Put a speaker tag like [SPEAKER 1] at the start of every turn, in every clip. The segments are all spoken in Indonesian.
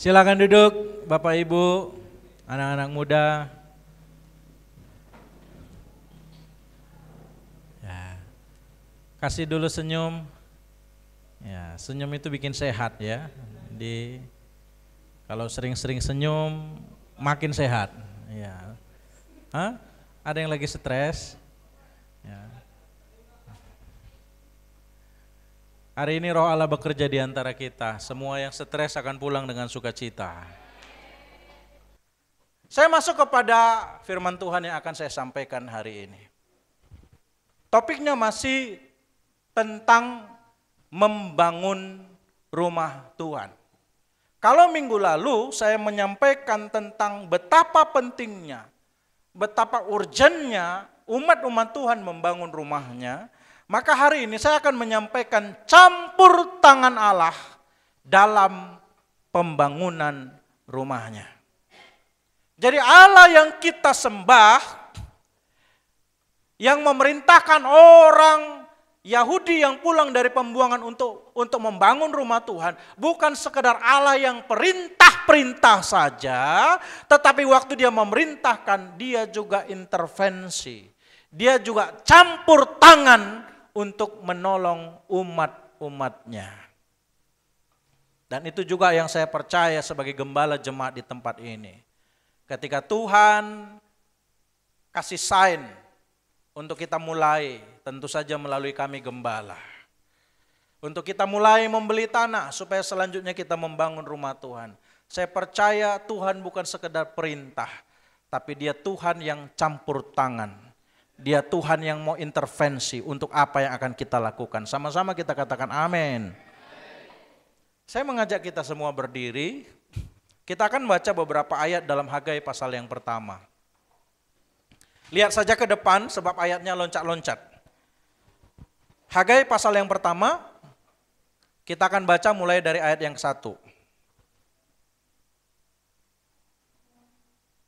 [SPEAKER 1] Silakan duduk, Bapak Ibu, anak-anak muda. Ya. Kasih dulu senyum. Ya, senyum itu bikin sehat ya. Kalau sering-sering senyum makin sehat. Ya. Hah? Ada yang lagi stres? Ya. Hari ini Roh Allah bekerja di antara kita. Semua yang stres akan pulang dengan sukacita. Saya masuk kepada firman Tuhan yang akan saya sampaikan hari ini. Topiknya masih tentang membangun rumah Tuhan. Kalau minggu lalu saya menyampaikan tentang betapa pentingnya, betapa urgennya umat-umat Tuhan membangun rumahnya, maka hari ini saya akan menyampaikan campur tangan Allah dalam pembangunan rumahnya. Jadi Allah yang kita sembah, yang memerintahkan orang Yahudi yang pulang dari pembuangan untuk membangun rumah Tuhan, bukan sekedar Allah yang perintah-perintah saja, tetapi waktu dia memerintahkan, dia juga intervensi. Dia juga campur tangan untuk menolong umat-umatnya. Dan itu juga yang saya percaya sebagai gembala jemaat di tempat ini. Ketika Tuhan kasih sign untuk kita mulai, tentu saja melalui kami gembala. Untuk kita mulai membeli tanah supaya selanjutnya kita membangun rumah Tuhan. Saya percaya Tuhan bukan sekedar perintah, tapi Dia Tuhan yang campur tangan. Dia Tuhan yang mau intervensi untuk apa yang akan kita lakukan. Sama-sama kita katakan amin. Saya mengajak kita semua berdiri. Kita akan baca beberapa ayat dalam Hagai pasal yang pertama. Lihat saja ke depan sebab ayatnya loncat-loncat. Hagai pasal yang pertama, kita akan baca mulai dari ayat yang 1.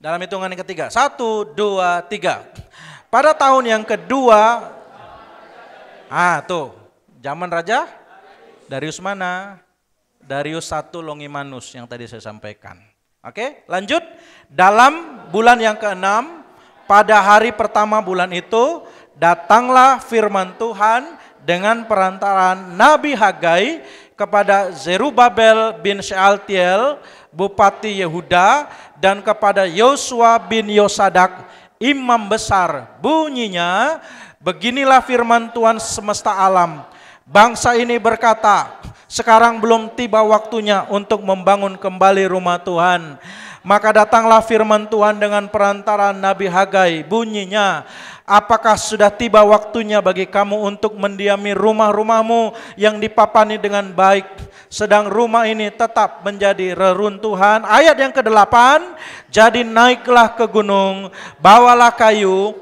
[SPEAKER 1] Dalam hitungan yang ketiga, 1, 2, 3. Pada tahun yang kedua, zaman Raja Darius mana? Darius I Longimanus yang tadi saya sampaikan. Oke, lanjut. Dalam bulan yang ke-6, pada hari pertama bulan itu, datanglah firman Tuhan dengan perantaraan Nabi Hagai kepada Zerubabel bin Shealtiel, Bupati Yehuda, dan kepada Yosua bin Yosadak, Imam besar. Bunyinya, beginilah firman Tuhan semesta alam. Bangsa ini berkata, sekarang belum tiba waktunya untuk membangun kembali rumah Tuhan. Maka datanglah firman Tuhan dengan perantaraan Nabi Hagai. Bunyinya, apakah sudah tiba waktunya bagi kamu untuk mendiami rumah-rumahmu yang dipapani dengan baik, sedang rumah ini tetap menjadi reruntuhan. Ayat yang ke-8, jadi naiklah ke gunung, bawalah kayu,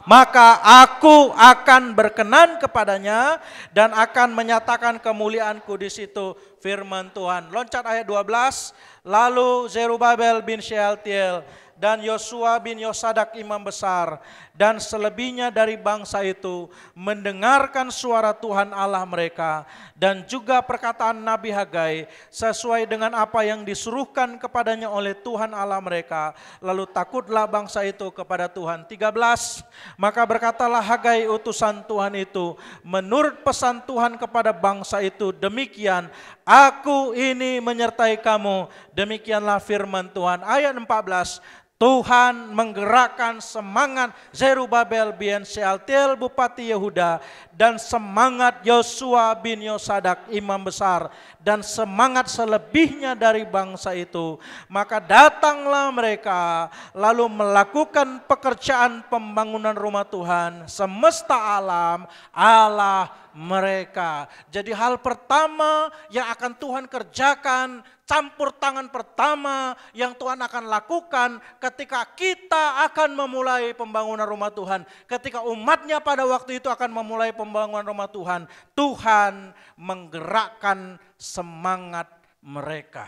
[SPEAKER 1] maka aku akan berkenan kepadanya dan akan menyatakan kemuliaanku di situ, firman Tuhan. Loncat ayat 12, lalu Zerubabel bin Shealtiel dan Yosua bin Yosadak imam besar dan selebihnya dari bangsa itu mendengarkan suara Tuhan Allah mereka dan juga perkataan Nabi Hagai sesuai dengan apa yang disuruhkan kepadanya oleh Tuhan Allah mereka. Lalu takutlah bangsa itu kepada Tuhan. 13, maka berkatalah Hagai utusan Tuhan itu menurut pesan Tuhan kepada bangsa itu, demikian, aku ini menyertai kamu. Demikianlah firman Tuhan. Ayat 14, Tuhan menggerakkan semangat Zerubabel bin Shealtiel Bupati Yehuda dan semangat Yosua bin Yosadak imam besar dan semangat selebihnya dari bangsa itu. Maka datanglah mereka lalu melakukan pekerjaan pembangunan rumah Tuhan semesta alam Allah mereka. Jadi hal pertama yang akan Tuhan kerjakan, campur tangan pertama yang Tuhan akan lakukan ketika kita akan memulai pembangunan rumah Tuhan. Ketika umatnya pada waktu itu akan memulai pembangunan rumah Tuhan, Tuhan menggerakkan semangat mereka.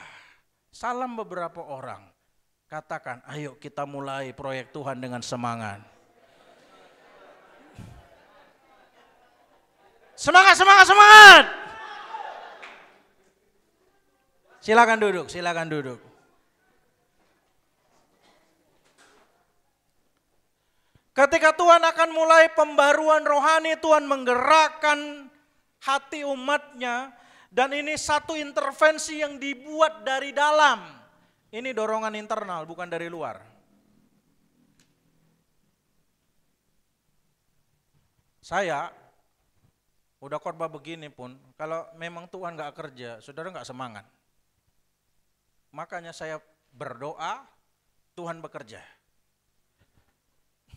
[SPEAKER 1] Salam beberapa orang, katakan, ayo kita mulai proyek Tuhan dengan semangat. Semangat, semangat, semangat. Silakan duduk, silakan duduk. Ketika Tuhan akan mulai pembaruan rohani, Tuhan menggerakkan hati umatnya, dan ini satu intervensi yang dibuat dari dalam. Ini dorongan internal, bukan dari luar. Saya udah khotbah begini pun, kalau memang Tuhan gak kerja, saudara gak semangat. Makanya saya berdoa, Tuhan bekerja.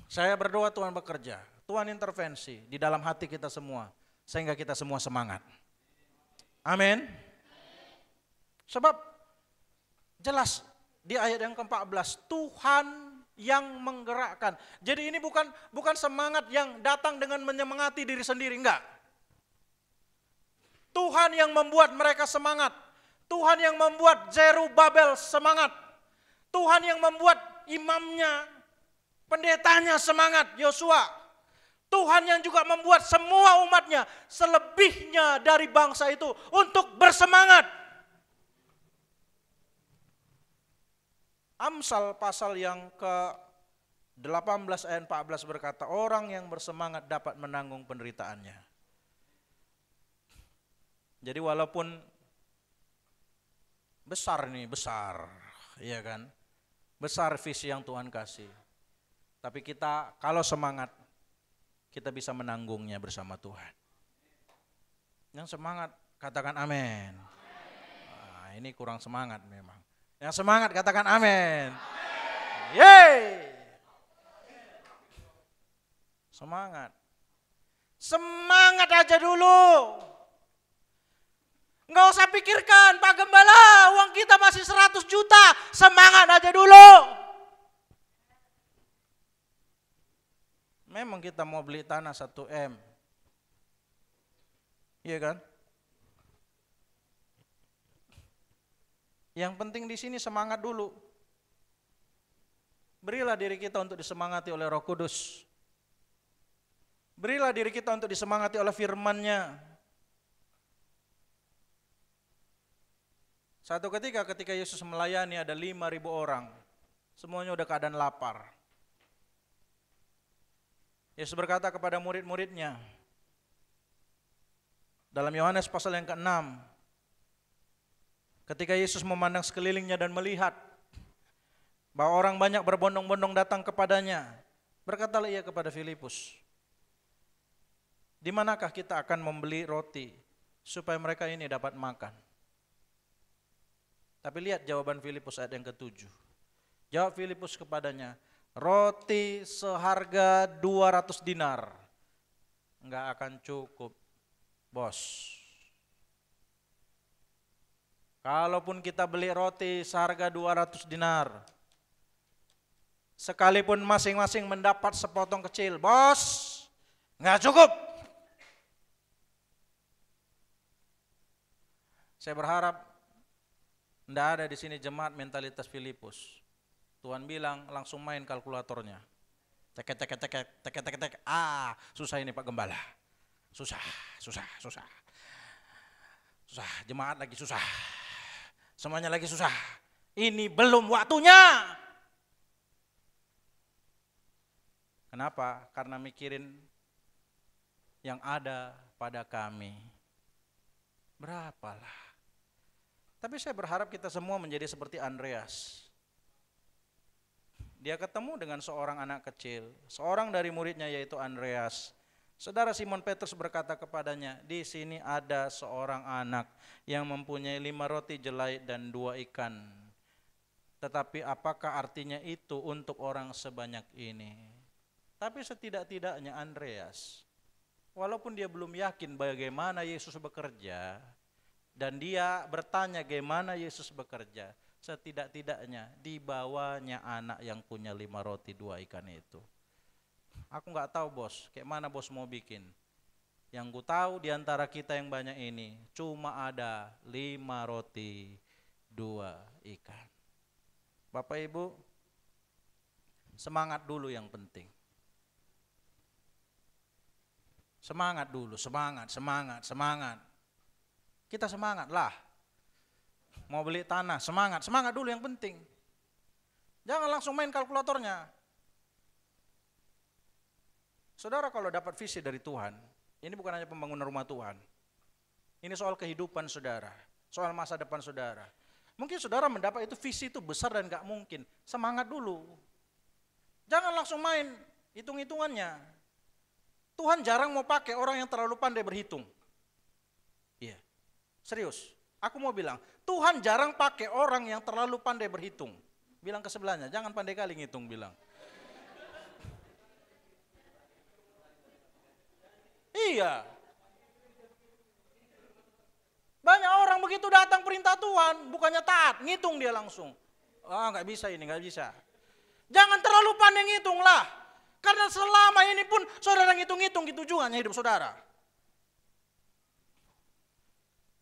[SPEAKER 1] Saya berdoa Tuhan bekerja, Tuhan intervensi di dalam hati kita semua, sehingga kita semua semangat. Amin. Sebab jelas di ayat yang ke-14, Tuhan yang menggerakkan. Jadi ini bukan semangat yang datang dengan menyemangati diri sendiri, enggak. Tuhan yang membuat mereka semangat. Tuhan yang membuat Zerubabel semangat. Tuhan yang membuat imamnya, pendetanya semangat, Yosua. Tuhan yang juga membuat semua umatnya, selebihnya dari bangsa itu untuk bersemangat. Amsal pasal yang ke-18 ayat 14 berkata, orang yang bersemangat dapat menanggung penderitaannya. Jadi walaupun besar, iya kan? Besar visi yang Tuhan kasih. Tapi kita kalau semangat, kita bisa menanggungnya bersama Tuhan. Yang semangat katakan amin. Nah, ini kurang semangat memang. Yang semangat katakan amin. Yeay. Semangat. Semangat aja dulu. Nggak usah pikirkan, Pak Gembala, uang kita masih 100 juta. Semangat aja dulu. Memang kita mau beli tanah 1 M. Iya kan? Yang penting di sini semangat dulu. Berilah diri kita untuk disemangati oleh Roh Kudus. Berilah diri kita untuk disemangati oleh firman-Nya. Satu ketika Yesus melayani ada 5.000 orang. Semuanya udah keadaan lapar. Yesus berkata kepada murid-muridnya dalam Yohanes pasal yang ke-6, ketika Yesus memandang sekelilingnya dan melihat bahwa orang banyak berbondong-bondong datang kepadanya, berkatalah ia kepada Filipus, di manakah kita akan membeli roti supaya mereka ini dapat makan? Tapi lihat jawaban Filipus ayat yang ke-7. Jawab Filipus kepadanya, roti seharga 200 dinar enggak akan cukup, bos. Kalaupun kita beli roti seharga 200 dinar, sekalipun masing-masing mendapat sepotong kecil, bos, enggak cukup. Saya berharap enggak ada di sini jemaat mentalitas Filipus. Tuhan bilang langsung main kalkulatornya. Tek. Susah ini Pak Gembala. Susah. Jemaat lagi susah. Semuanya lagi susah. Ini belum waktunya. Kenapa? Karena mikirin yang ada pada kami. Berapalah. Tapi saya berharap kita semua menjadi seperti Andreas. Dia ketemu dengan seorang anak kecil, seorang dari muridnya yaitu Andreas. Saudara Simon Petrus berkata kepadanya, di sini ada seorang anak yang mempunyai 5 roti jelai dan 2 ikan. Tetapi apakah artinya itu untuk orang sebanyak ini? Tapi setidak-tidaknya Andreas, walaupun dia belum yakin bagaimana Yesus bekerja, dan dia bertanya bagaimana Yesus bekerja, setidak-tidaknya dibawanya anak yang punya 5 roti 2 ikan itu. Aku nggak tahu bos, kayak mana bos mau bikin. Yang ku tahu di antara kita yang banyak ini cuma ada 5 roti 2 ikan. Bapak Ibu, semangat dulu yang penting. Semangat dulu, semangat. Kita semangat lah. mau beli tanah, semangat dulu yang penting. Jangan langsung main kalkulatornya. Saudara kalau dapat visi dari Tuhan, ini bukan hanya pembangunan rumah Tuhan. Ini soal kehidupan saudara, soal masa depan saudara. Mungkin saudara mendapat itu visi itu besar dan gak mungkin. Semangat dulu. Jangan langsung main hitung-hitungannya. Tuhan jarang mau pakai orang yang terlalu pandai berhitung. Iya, serius. Aku mau bilang, Tuhan jarang pakai orang yang terlalu pandai berhitung. Bilang ke sebelahnya, jangan pandai kali ngitung, bilang. Iya. Banyak orang begitu datang perintah Tuhan, bukannya taat, ngitung dia langsung. Nggak bisa ini, nggak bisa. Jangan terlalu pandai ngitung lah. Karena selama ini pun saudara ngitung-ngitung gitu juga hidup saudara.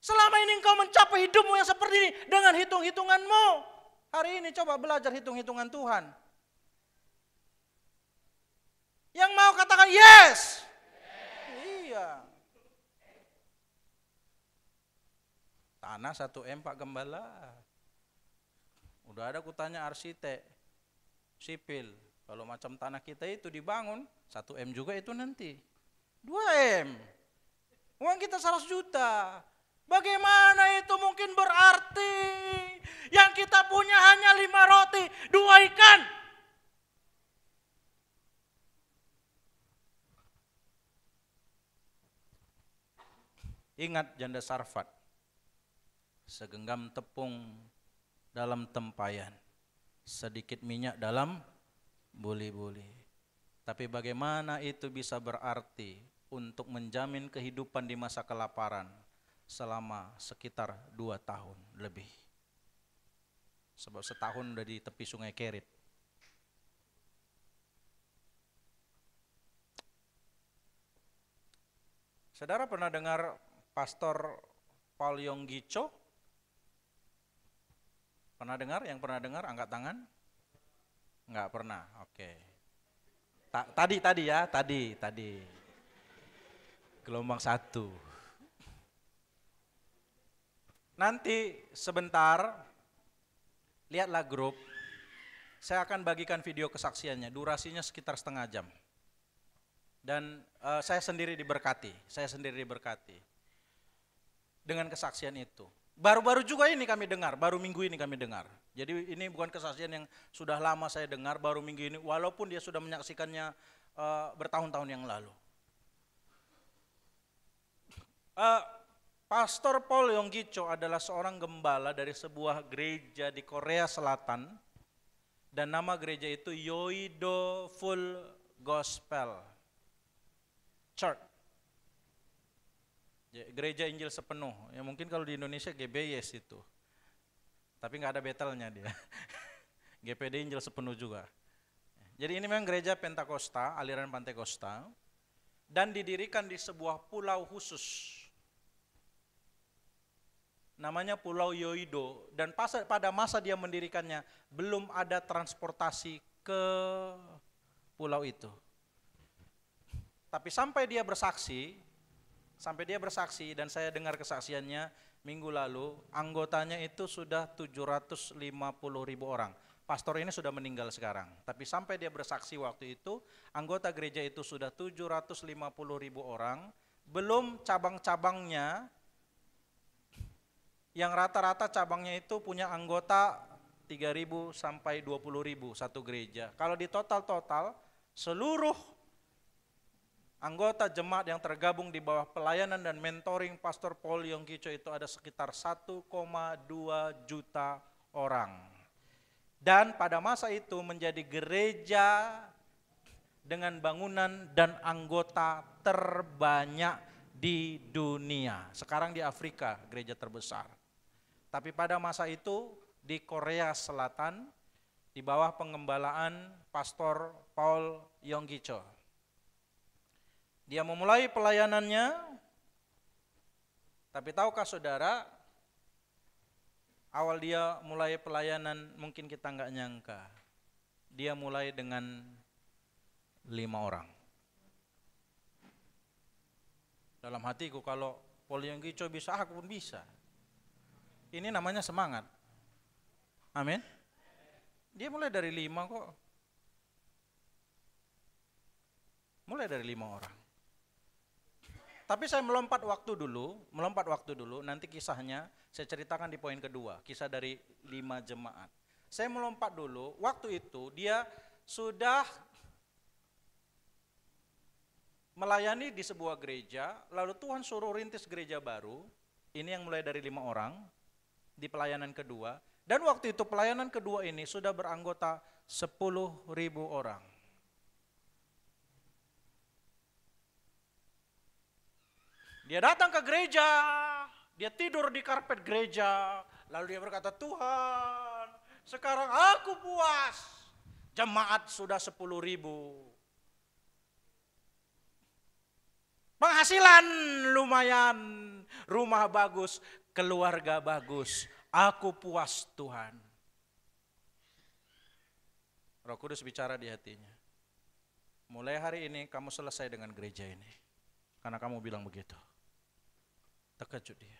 [SPEAKER 1] Selama ini engkau mencapai hidupmu yang seperti ini dengan hitung-hitunganmu. Hari ini coba belajar hitung-hitungan Tuhan. Yang mau katakan yes. Iya. Tanah 1 M Pak Gembala. Udah ada kutanya arsitek, sipil. Kalau macam tanah kita itu dibangun, 1 M juga itu nanti. 2 M. Uang kita 100 juta. Bagaimana itu mungkin berarti? Yang kita punya hanya 5 roti, 2 ikan. Ingat janda Sarfat. Segenggam tepung dalam tempayan, sedikit minyak dalam buli-buli. Tapi bagaimana itu bisa berarti untuk menjamin kehidupan di masa kelaparan selama sekitar 2 tahun lebih. Sebab setahun udah di tepi sungai Kerit. Saudara pernah dengar Pastor Paul Yonggi Cho? Pernah dengar? Yang pernah dengar angkat tangan? Enggak pernah, oke. Tadi. Gelombang 1. Nanti sebentar, lihatlah grup, saya akan bagikan video kesaksiannya, durasinya sekitar setengah jam. Dan saya sendiri diberkati dengan kesaksian itu. Baru-baru juga ini kami dengar, baru minggu ini kami dengar. Jadi ini bukan kesaksian yang sudah lama saya dengar, baru minggu ini, walaupun dia sudah menyaksikannya bertahun-tahun yang lalu. Pastor Paul Yonggi Cho adalah seorang gembala dari sebuah gereja di Korea Selatan, dan nama gereja itu Yoido Full Gospel Church. Gereja Injil Sepenuh, ya mungkin kalau di Indonesia GBYS itu, tapi nggak ada Betelnya dia. GPD Injil Sepenuh juga. Jadi ini memang gereja Pentakosta, aliran Pentakosta, dan didirikan di sebuah pulau khusus, namanya Pulau Yoido. Dan pada masa dia mendirikannya, belum ada transportasi ke pulau itu. Tapi sampai dia bersaksi dan saya dengar kesaksiannya minggu lalu, anggotanya itu sudah 750.000 orang. Pastor ini sudah meninggal sekarang, tapi sampai dia bersaksi waktu itu, anggota gereja itu sudah 750.000 orang, belum cabang-cabangnya, yang rata-rata cabangnya itu punya anggota 3.000 sampai 20.000 satu gereja. Kalau di total seluruh anggota jemaat yang tergabung di bawah pelayanan dan mentoring Pastor Paul Yonggi Cho itu ada sekitar 1,2 juta orang. Dan pada masa itu menjadi gereja dengan bangunan dan anggota terbanyak di dunia. Sekarang di Afrika gereja terbesar. Tapi pada masa itu di Korea Selatan di bawah pengembalaan Pastor Paul Yonggi Cho. Dia memulai pelayanannya, tapi tahukah saudara, awal dia mulai pelayanan mungkin kita nggak nyangka. Dia mulai dengan 5 orang. Dalam hatiku kalau Paul Yonggi Cho bisa, aku pun bisa. Ini namanya semangat. Amin. Dia mulai dari 5 kok. Mulai dari 5 orang. Tapi saya melompat waktu dulu, nanti kisahnya saya ceritakan di poin kedua, kisah dari 5 jemaat. Saya melompat dulu, waktu itu dia sudah melayani di sebuah gereja, lalu Tuhan suruh rintis gereja baru, ini yang mulai dari 5 orang, di pelayanan kedua, dan waktu itu pelayanan kedua ini sudah beranggota 10.000 orang. Dia datang ke gereja, dia tidur di karpet gereja, lalu dia berkata, Tuhan, sekarang aku puas, jemaat sudah 10.000. Penghasilan lumayan, rumah bagus, keluarga bagus, aku puas Tuhan. Roh Kudus bicara di hatinya, mulai hari ini kamu selesai dengan gereja ini, karena kamu bilang begitu. Terkejut dia.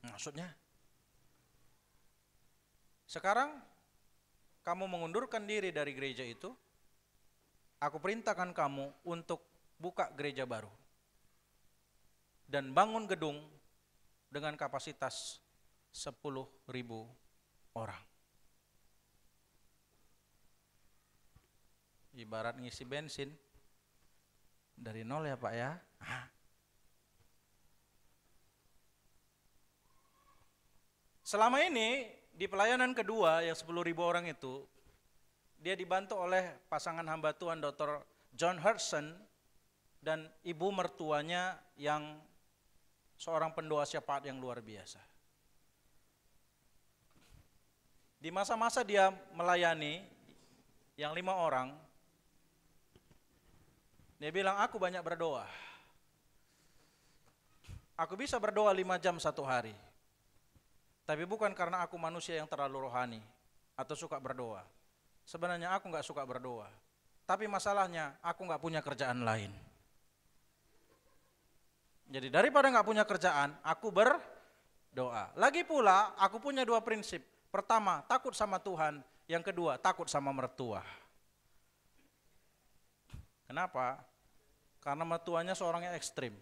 [SPEAKER 1] Maksudnya, sekarang kamu mengundurkan diri dari gereja itu, aku perintahkan kamu untuk buka gereja baru dan bangun gedung dengan kapasitas 10.000 orang. Ibarat ngisi bensin dari nol ya Pak ya. Selama ini di pelayanan kedua yang 10.000 orang itu, dia dibantu oleh pasangan hamba Tuhan Dr. John Hudson dan ibu mertuanya yang seorang pendoa syafaat yang luar biasa. Di masa-masa dia melayani yang 5 orang, dia bilang, aku banyak berdoa. Aku bisa berdoa 5 jam satu hari. Tapi bukan karena aku manusia yang terlalu rohani atau suka berdoa. Sebenarnya aku gak suka berdoa. Tapi masalahnya aku gak punya kerjaan lain. Jadi daripada gak punya kerjaan, aku berdoa. Lagi pula aku punya 2 prinsip. Pertama, takut sama Tuhan. Yang kedua, takut sama mertua. Kenapa? Karena mertuanya seorang yang ekstrim.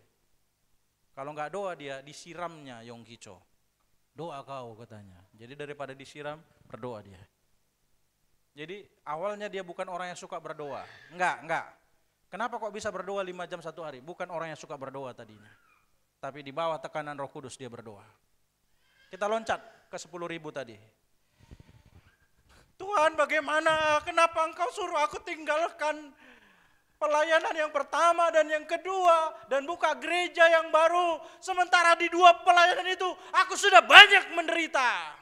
[SPEAKER 1] Kalau nggak doa dia, disiramnya Yongkicho. Doa kau katanya. Jadi daripada disiram, berdoa dia. Jadi awalnya dia bukan orang yang suka berdoa. Enggak. Kenapa kok bisa berdoa 5 jam satu hari? Bukan orang yang suka berdoa tadinya. Tapi di bawah tekanan Roh Kudus dia berdoa. Kita loncat ke 10.000 tadi. Tuhan, bagaimana? Kenapa Engkau suruh aku tinggalkan pelayanan yang pertama dan yang kedua dan buka gereja yang baru, sementara di 2 pelayanan itu aku sudah banyak menderita?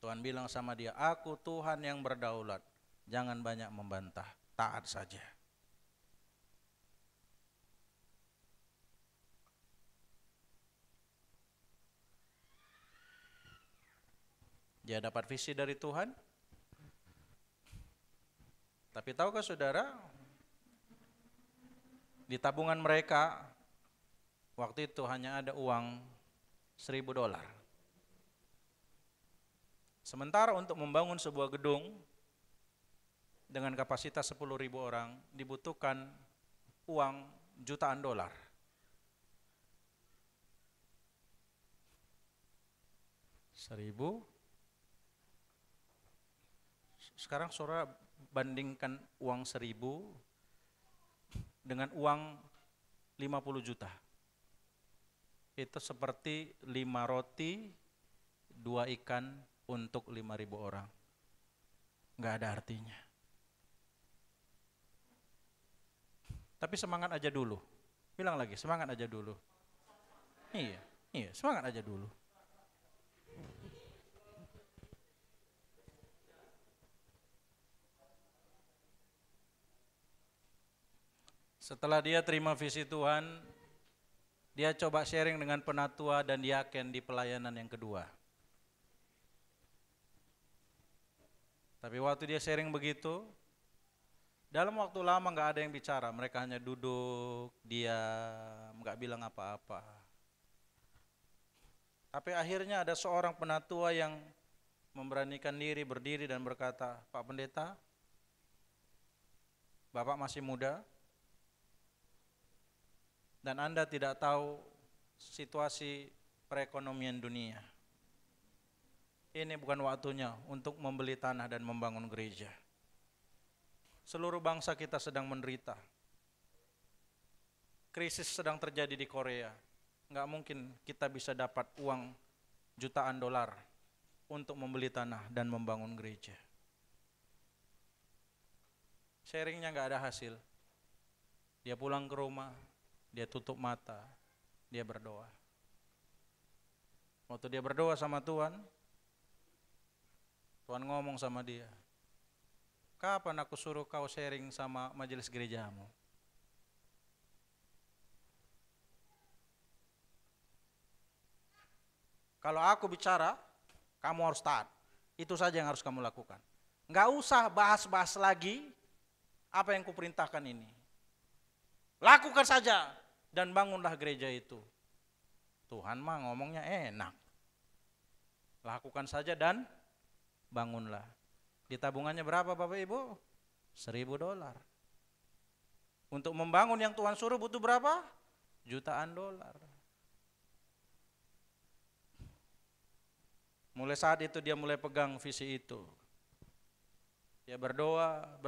[SPEAKER 1] Tuhan bilang sama dia, aku Tuhan yang berdaulat, jangan banyak membantah, taat saja. Dia dapat visi dari Tuhan. Tapi tahukah saudara, di tabungan mereka waktu itu hanya ada uang $1.000. Sementara untuk membangun sebuah gedung dengan kapasitas 10.000 orang dibutuhkan uang jutaan dolar. $1.000. Sekarang saudara bandingkan uang 1.000 dengan uang 50 juta. Itu seperti 5 roti, 2 ikan untuk 5.000 orang. Nggak ada artinya. Tapi semangat aja dulu. Bilang lagi, semangat aja dulu. Iya, semangat aja dulu. Setelah dia terima visi Tuhan, dia coba sharing dengan penatua dan diaken di pelayanan yang kedua. Tapi waktu dia sharing begitu, Dalam waktu lama nggak ada yang bicara, mereka hanya duduk, diam, nggak bilang apa-apa. Tapi akhirnya ada seorang penatua yang memberanikan diri berdiri dan berkata, Pak Pendeta, Bapak masih muda, dan Anda tidak tahu situasi perekonomian dunia. Ini bukan waktunya untuk membeli tanah dan membangun gereja. Seluruh bangsa kita sedang menderita. Krisis sedang terjadi di Korea. Nggak mungkin kita bisa dapat uang jutaan dolar untuk membeli tanah dan membangun gereja. Sharingnya nggak ada hasil. Dia pulang ke rumah, dia tutup mata, dia berdoa. Waktu dia berdoa sama Tuhan, Tuhan ngomong sama dia, kapan aku suruh kau sharing sama majelis gerejamu? Kalau aku bicara, kamu harus taat. Itu saja yang harus kamu lakukan. Nggak usah bahas-bahas lagi apa yang kuperintahkan ini. Lakukan saja dan bangunlah gereja itu. Tuhan mah ngomongnya enak. Lakukan saja dan bangunlah. Di tabungannya berapa Bapak Ibu? $1.000. Untuk membangun yang Tuhan suruh butuh berapa? Jutaan dolar. Mulai saat itu dia mulai pegang visi itu. Dia berdoa.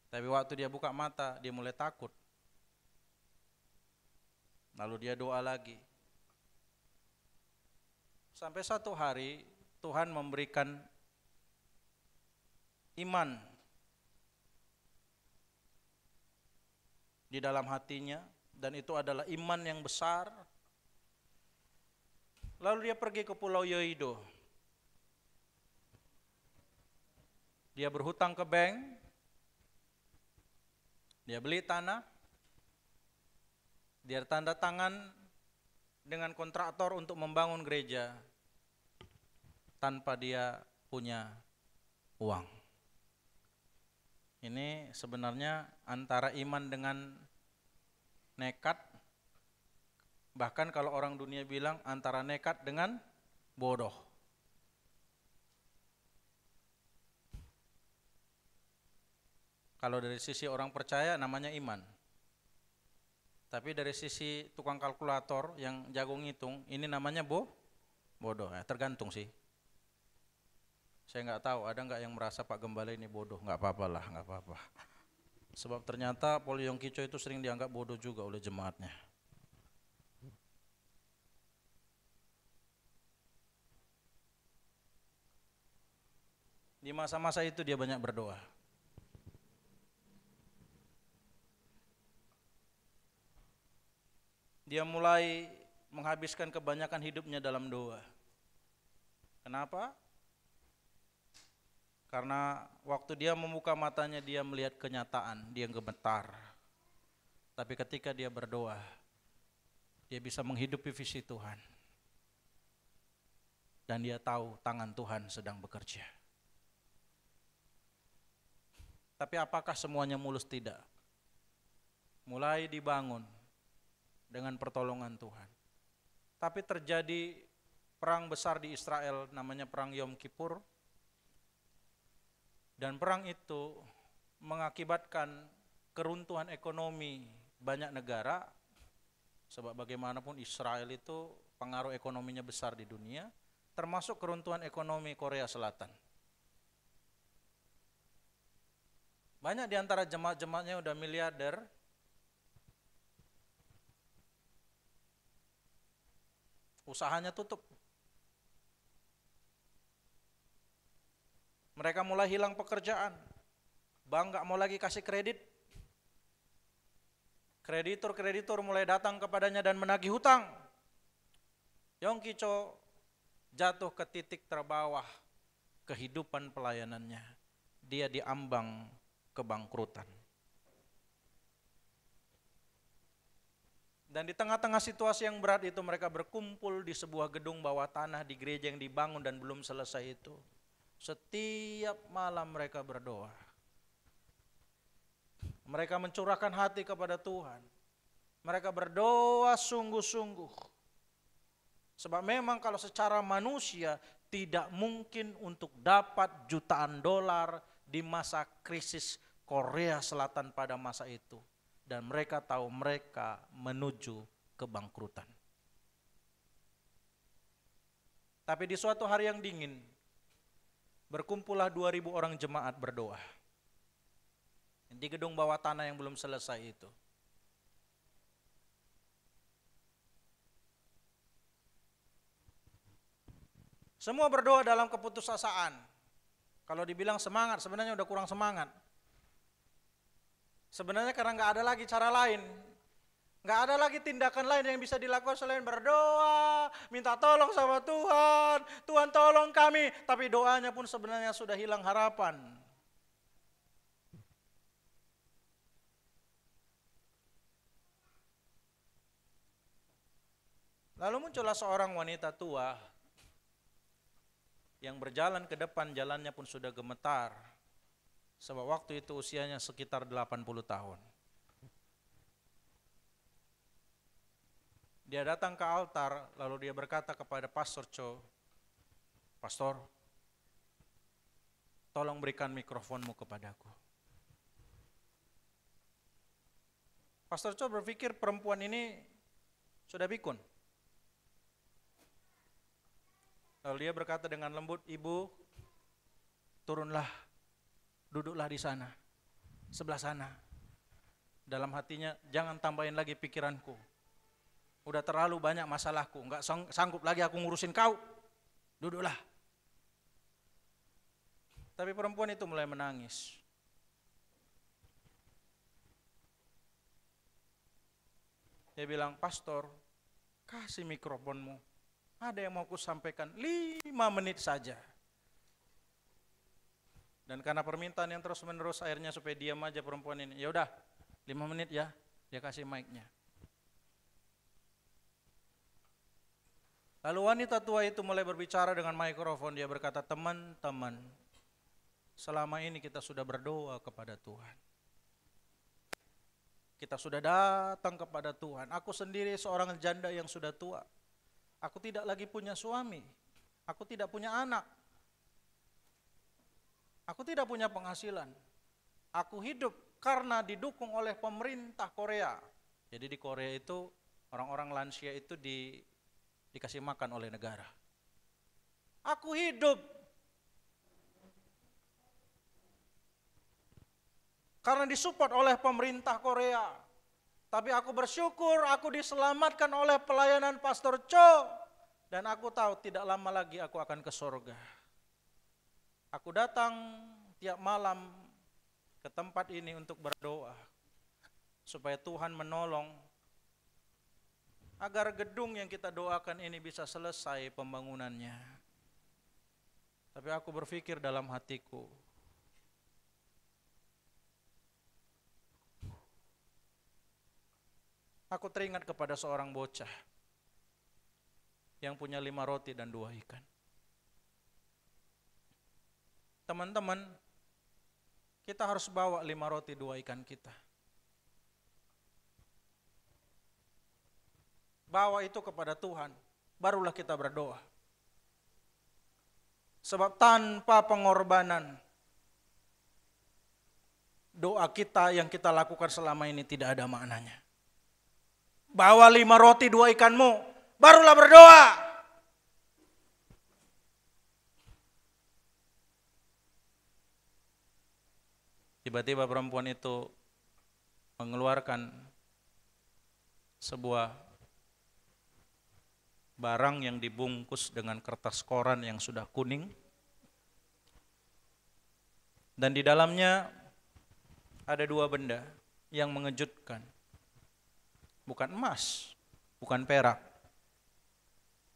[SPEAKER 1] Tapi waktu dia buka mata, dia mulai takut. Lalu dia doa lagi. Sampai satu hari Tuhan memberikan iman di dalam hatinya. Dan itu adalah iman yang besar. Lalu dia pergi ke Pulau Yoido. Dia berhutang ke bank. Dia beli tanah. Dia tanda tangan dengan kontraktor untuk membangun gereja tanpa dia punya uang. Ini sebenarnya antara iman dengan nekat, bahkan kalau orang dunia bilang antara nekat dengan bodoh. Kalau dari sisi orang percaya namanya iman. Tapi dari sisi tukang kalkulator yang jago ngitung, ini namanya bodoh. Tergantung sih. Saya nggak tahu, ada nggak yang merasa Pak Gembala ini bodoh? Nggak apa-apa lah, nggak apa-apa. Sebab ternyata Poli Yongkicho itu sering dianggap bodoh juga oleh jemaatnya. Di masa-masa itu dia banyak berdoa. Dia mulai menghabiskan kebanyakan hidupnya dalam doa. Kenapa? Karena waktu dia membuka matanya dia melihat kenyataan, dia gemetar. Tapi ketika dia berdoa, dia bisa menghidupi visi Tuhan. Dan dia tahu tangan Tuhan sedang bekerja. Tapi apakah semuanya mulus? Tidak. Mulai dibangun dengan pertolongan Tuhan. Tapi terjadi perang besar di Israel namanya perang Yom Kippur. Dan perang itu mengakibatkan keruntuhan ekonomi banyak negara, sebab bagaimanapun Israel itu pengaruh ekonominya besar di dunia, termasuk keruntuhan ekonomi Korea Selatan. Banyak di antara jemaat-jemaatnya udah miliarder, usahanya tutup. Mereka mulai hilang pekerjaan. Bank gak mau lagi kasih kredit. Kreditur mulai datang kepadanya dan menagih hutang. Yongkicho jatuh ke titik terbawah kehidupan pelayanannya. Dia diambang kebangkrutan. Dan di tengah-tengah situasi yang berat itu mereka berkumpul di sebuah gedung bawah tanah di gereja yang dibangun dan belum selesai itu. Setiap malam mereka berdoa. Mereka mencurahkan hati kepada Tuhan. Mereka berdoa sungguh-sungguh. Sebab memang kalau secara manusia tidak mungkin untuk dapat jutaan dolar di masa krisis Korea Selatan pada masa itu. Dan mereka tahu mereka menuju kebangkrutan. Tapi di suatu hari yang dingin, berkumpullah 2.000 orang jemaat berdoa. Di gedung bawah tanah yang belum selesai itu. Semua berdoa dalam keputusasaan. Kalau dibilang semangat, sebenarnya udah kurang semangat. Sebenarnya karena nggak ada lagi cara lain, nggak ada lagi tindakan lain yang bisa dilakukan selain berdoa, minta tolong sama Tuhan, Tuhan tolong kami. Tapi doanya pun sebenarnya sudah hilang harapan. Lalu muncullah seorang wanita tua yang berjalan ke depan, jalannya pun sudah gemetar. Sebab waktu itu usianya sekitar 80 tahun. Dia datang ke altar, lalu dia berkata kepada Pastor Cho, Pastor, tolong berikan mikrofonmu kepadaku. Pastor Cho berpikir perempuan ini sudah pikun. Lalu dia berkata dengan lembut, Ibu, turunlah. Duduklah di sana, sebelah sana. Dalam hatinya, jangan tambahin lagi pikiranku. Udah terlalu banyak masalahku, enggak sanggup lagi aku ngurusin kau. Duduklah. Tapi perempuan itu mulai menangis. Dia bilang, Pastor, kasih mikrofonmu. Ada yang mau aku sampaikan 5 menit saja. Dan karena permintaan yang terus menerus akhirnya supaya diam aja perempuan ini. Ya udah, 5 menit ya, dia kasih mic-nya. Lalu wanita tua itu mulai berbicara dengan mikrofon. Dia berkata, teman-teman, selama ini kita sudah berdoa kepada Tuhan. Kita sudah datang kepada Tuhan. Aku sendiri seorang janda yang sudah tua. Aku tidak lagi punya suami. Aku tidak punya anak. Aku tidak punya penghasilan. Aku hidup karena didukung oleh pemerintah Korea. Jadi di Korea itu orang-orang lansia itu dikasih makan oleh negara. Aku hidup karena disupport oleh pemerintah Korea. Tapi aku bersyukur aku diselamatkan oleh pelayanan Pastor Cho. Dan aku tahu tidak lama lagi aku akan ke surga. Aku datang tiap malam ke tempat ini untuk berdoa supaya Tuhan menolong agar gedung yang kita doakan ini bisa selesai pembangunannya. Tapi aku berpikir dalam hatiku, aku teringat kepada seorang bocah yang punya 5 roti dan 2 ikan. Teman-teman, kita harus bawa 5 roti 2 ikan kita. Bawa itu kepada Tuhan, barulah kita berdoa. Sebab tanpa pengorbanan, doa kita yang kita lakukan selama ini tidak ada maknanya. Bawa 5 roti 2 ikanmu, barulah berdoa. Tiba-tiba perempuan itu mengeluarkan sebuah barang yang dibungkus dengan kertas koran yang sudah kuning. Dan di dalamnya ada 2 benda yang mengejutkan. Bukan emas, bukan perak.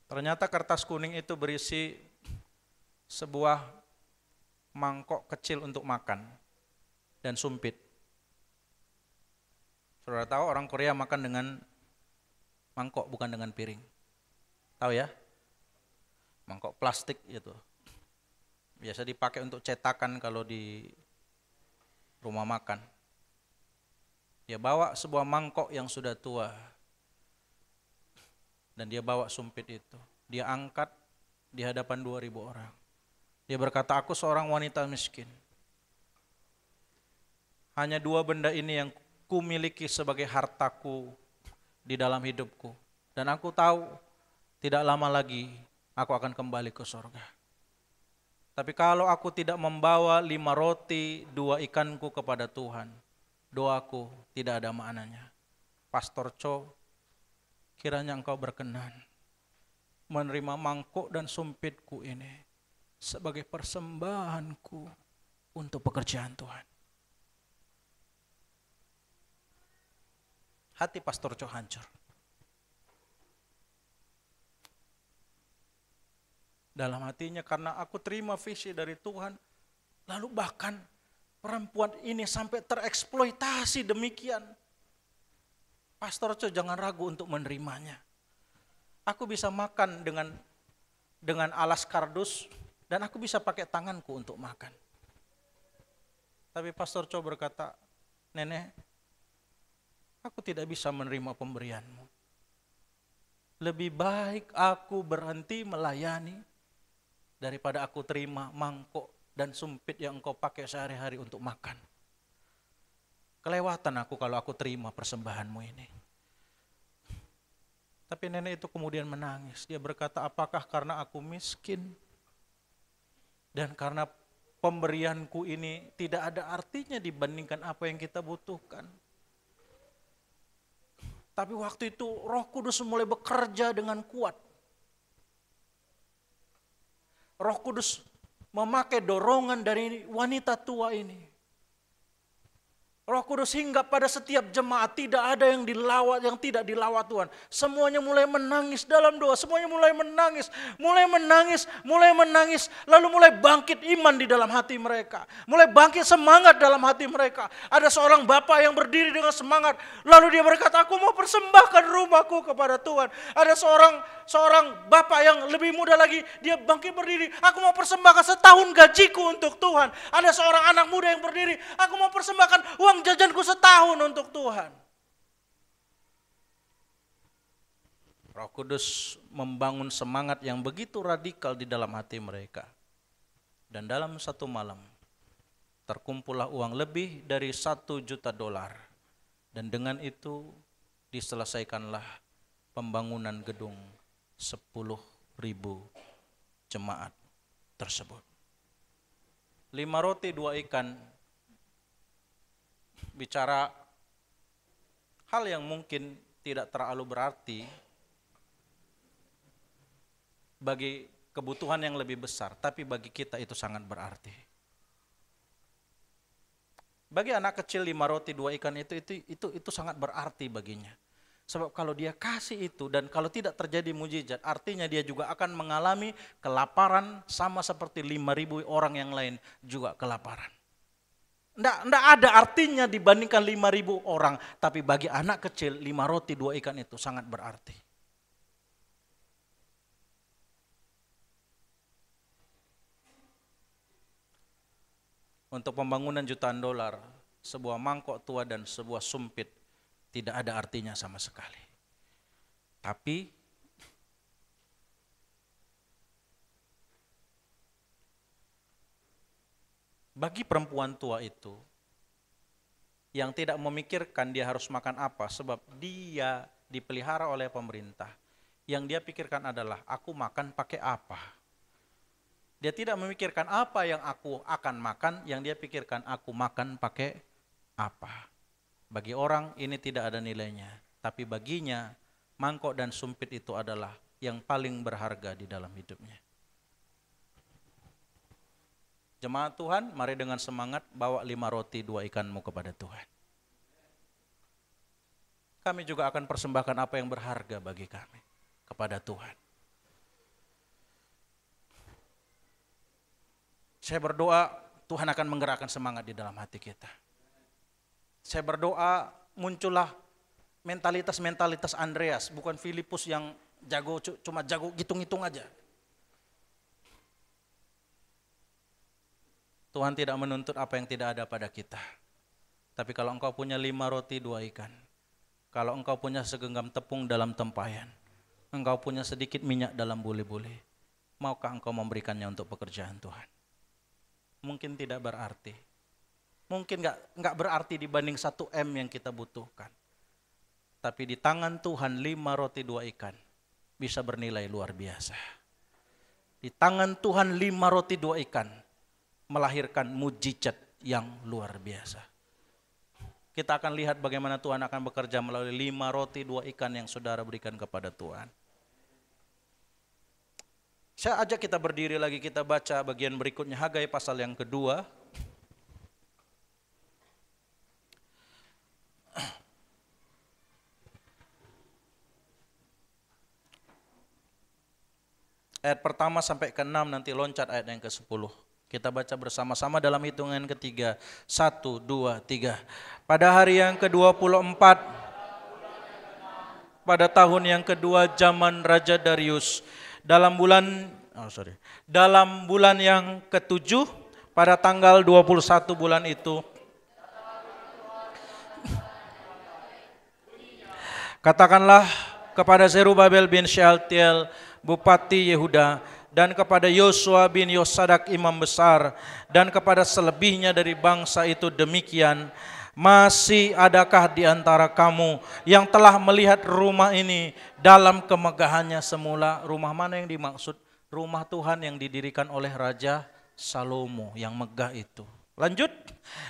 [SPEAKER 1] Ternyata kertas kuning itu berisi sebuah mangkok kecil untuk makan dan sumpit. Saudara tahu orang Korea makan dengan Mangkok bukan dengan piring. Tahu ya? Mangkok plastik itu. Biasa dipakai untuk cetakan kalau di rumah makan. Dia bawa sebuah mangkok yang sudah tua. Dan dia bawa sumpit itu. Dia angkat di hadapan 2.000 orang. Dia berkata, aku seorang wanita miskin. Hanya 2 benda ini yang kumiliki sebagai hartaku di dalam hidupku. Dan aku tahu tidak lama lagi aku akan kembali ke surga. Tapi kalau aku tidak membawa 5 roti, 2 ikanku kepada Tuhan, doaku tidak ada maknanya. Pastor Cho, kiranya engkau berkenan menerima mangkuk dan sumpitku ini sebagai persembahanku untuk pekerjaan Tuhan. Hati Pastor Cho hancur. Dalam hatinya, karena aku terima visi dari Tuhan, lalu bahkan perempuan ini sampai tereksploitasi demikian. Pastor Cho jangan ragu untuk menerimanya. Aku bisa makan dengan alas kardus dan aku bisa pakai tanganku untuk makan. Tapi Pastor Cho berkata, nenek, aku tidak bisa menerima pemberianmu. Lebih baik aku berhenti melayani daripada aku terima mangkok dan sumpit yang engkau pakai sehari-hari untuk makan. Kelewatan aku kalau aku terima persembahanmu ini. Tapi nenek itu kemudian menangis. Dia berkata, apakah karena aku miskin dan karena pemberianku ini tidak ada artinya dibandingkan apa yang kita butuhkan. Tapi waktu itu Roh Kudus mulai bekerja dengan kuat. Roh Kudus memakai dorongan dari wanita tua ini. Roh Kudus hingga pada setiap jemaat tidak ada yang dilawat, yang tidak dilawat Tuhan. Semuanya mulai menangis dalam doa, semuanya mulai menangis, lalu mulai bangkit iman di dalam hati mereka. Mulai bangkit semangat dalam hati mereka. Ada seorang bapak yang berdiri dengan semangat, lalu dia berkata, aku mau persembahkan rumahku kepada Tuhan. Ada seorang bapak yang lebih muda lagi, dia bangkit berdiri, aku mau persembahkan setahun gajiku untuk Tuhan. Ada seorang anak muda yang berdiri, aku mau persembahkan uang jajanku setahun untuk Tuhan. Roh Kudus membangun semangat yang begitu radikal di dalam hati mereka. Dan dalam satu malam, terkumpullah uang lebih dari $1 juta. Dan dengan itu diselesaikanlah pembangunan gedung 10.000 jemaat tersebut. 5 roti 2 ikan bicara hal yang mungkin tidak terlalu berarti bagi kebutuhan yang lebih besar, tapi bagi kita itu sangat berarti. Bagi anak kecil 5 roti 2 ikan itu sangat berarti baginya. Sebab kalau dia kasih itu dan kalau tidak terjadi mujizat, artinya dia juga akan mengalami kelaparan sama seperti 5.000 orang yang lain juga kelaparan. Nggak ada artinya dibandingkan 5.000 orang, tapi bagi anak kecil 5 roti 2 ikan itu sangat berarti. Untuk pembangunan jutaan dolar, sebuah mangkok tua dan sebuah sumpit tidak ada artinya sama sekali. Tapi bagi perempuan tua itu yang tidak memikirkan dia harus makan apa sebab dia dipelihara oleh pemerintah, yang dia pikirkan adalah aku makan pakai apa. Dia tidak memikirkan apa yang aku akan makan, yang dia pikirkan aku makan pakai apa. Bagi orang ini tidak ada nilainya, tapi baginya mangkok dan sumpit itu adalah yang paling berharga di dalam hidupnya. Jemaat Tuhan, mari dengan semangat bawa 5 roti 2 ikanmu kepada Tuhan. Kami juga akan persembahkan apa yang berharga bagi kami kepada Tuhan. Saya berdoa Tuhan akan menggerakkan semangat di dalam hati kita. Saya berdoa muncullah mentalitas Andreas, bukan Filipus yang cuma jago hitung-hitung aja. Tuhan tidak menuntut apa yang tidak ada pada kita. Tapi kalau engkau punya 5 roti 2 ikan, kalau engkau punya segenggam tepung dalam tempayan, engkau punya sedikit minyak dalam buli-buli, maukah engkau memberikannya untuk pekerjaan Tuhan? Mungkin tidak berarti. Mungkin enggak berarti dibanding 1 M yang kita butuhkan. Tapi di tangan Tuhan 5 roti 2 ikan bisa bernilai luar biasa. Di tangan Tuhan 5 roti 2 ikan melahirkan mujizat yang luar biasa. Kita akan lihat bagaimana Tuhan akan bekerja melalui 5 roti 2 ikan yang saudara berikan kepada Tuhan. Saya ajak kita berdiri lagi, kita baca bagian berikutnya, Hagai pasal yang kedua. Ayat pertama sampai ke-6, nanti loncat ayat yang ke-10. Kita baca bersama-sama dalam hitungan ketiga. 1, 2, 3. Pada hari yang ke-24, pada tahun yang kedua zaman Raja Darius, dalam bulan yang ke-7, pada tanggal 21 bulan itu, katakanlah kepada Zerubabel bin Shealtiel, Bupati Yehuda, dan kepada Yosua bin Yosadak imam besar, dan kepada selebihnya dari bangsa itu demikian, masih adakah di antara kamu yang telah melihat rumah ini dalam kemegahannya semula? Rumah mana yang dimaksud? Rumah Tuhan yang didirikan oleh Raja Salomo yang megah itu. Lanjut.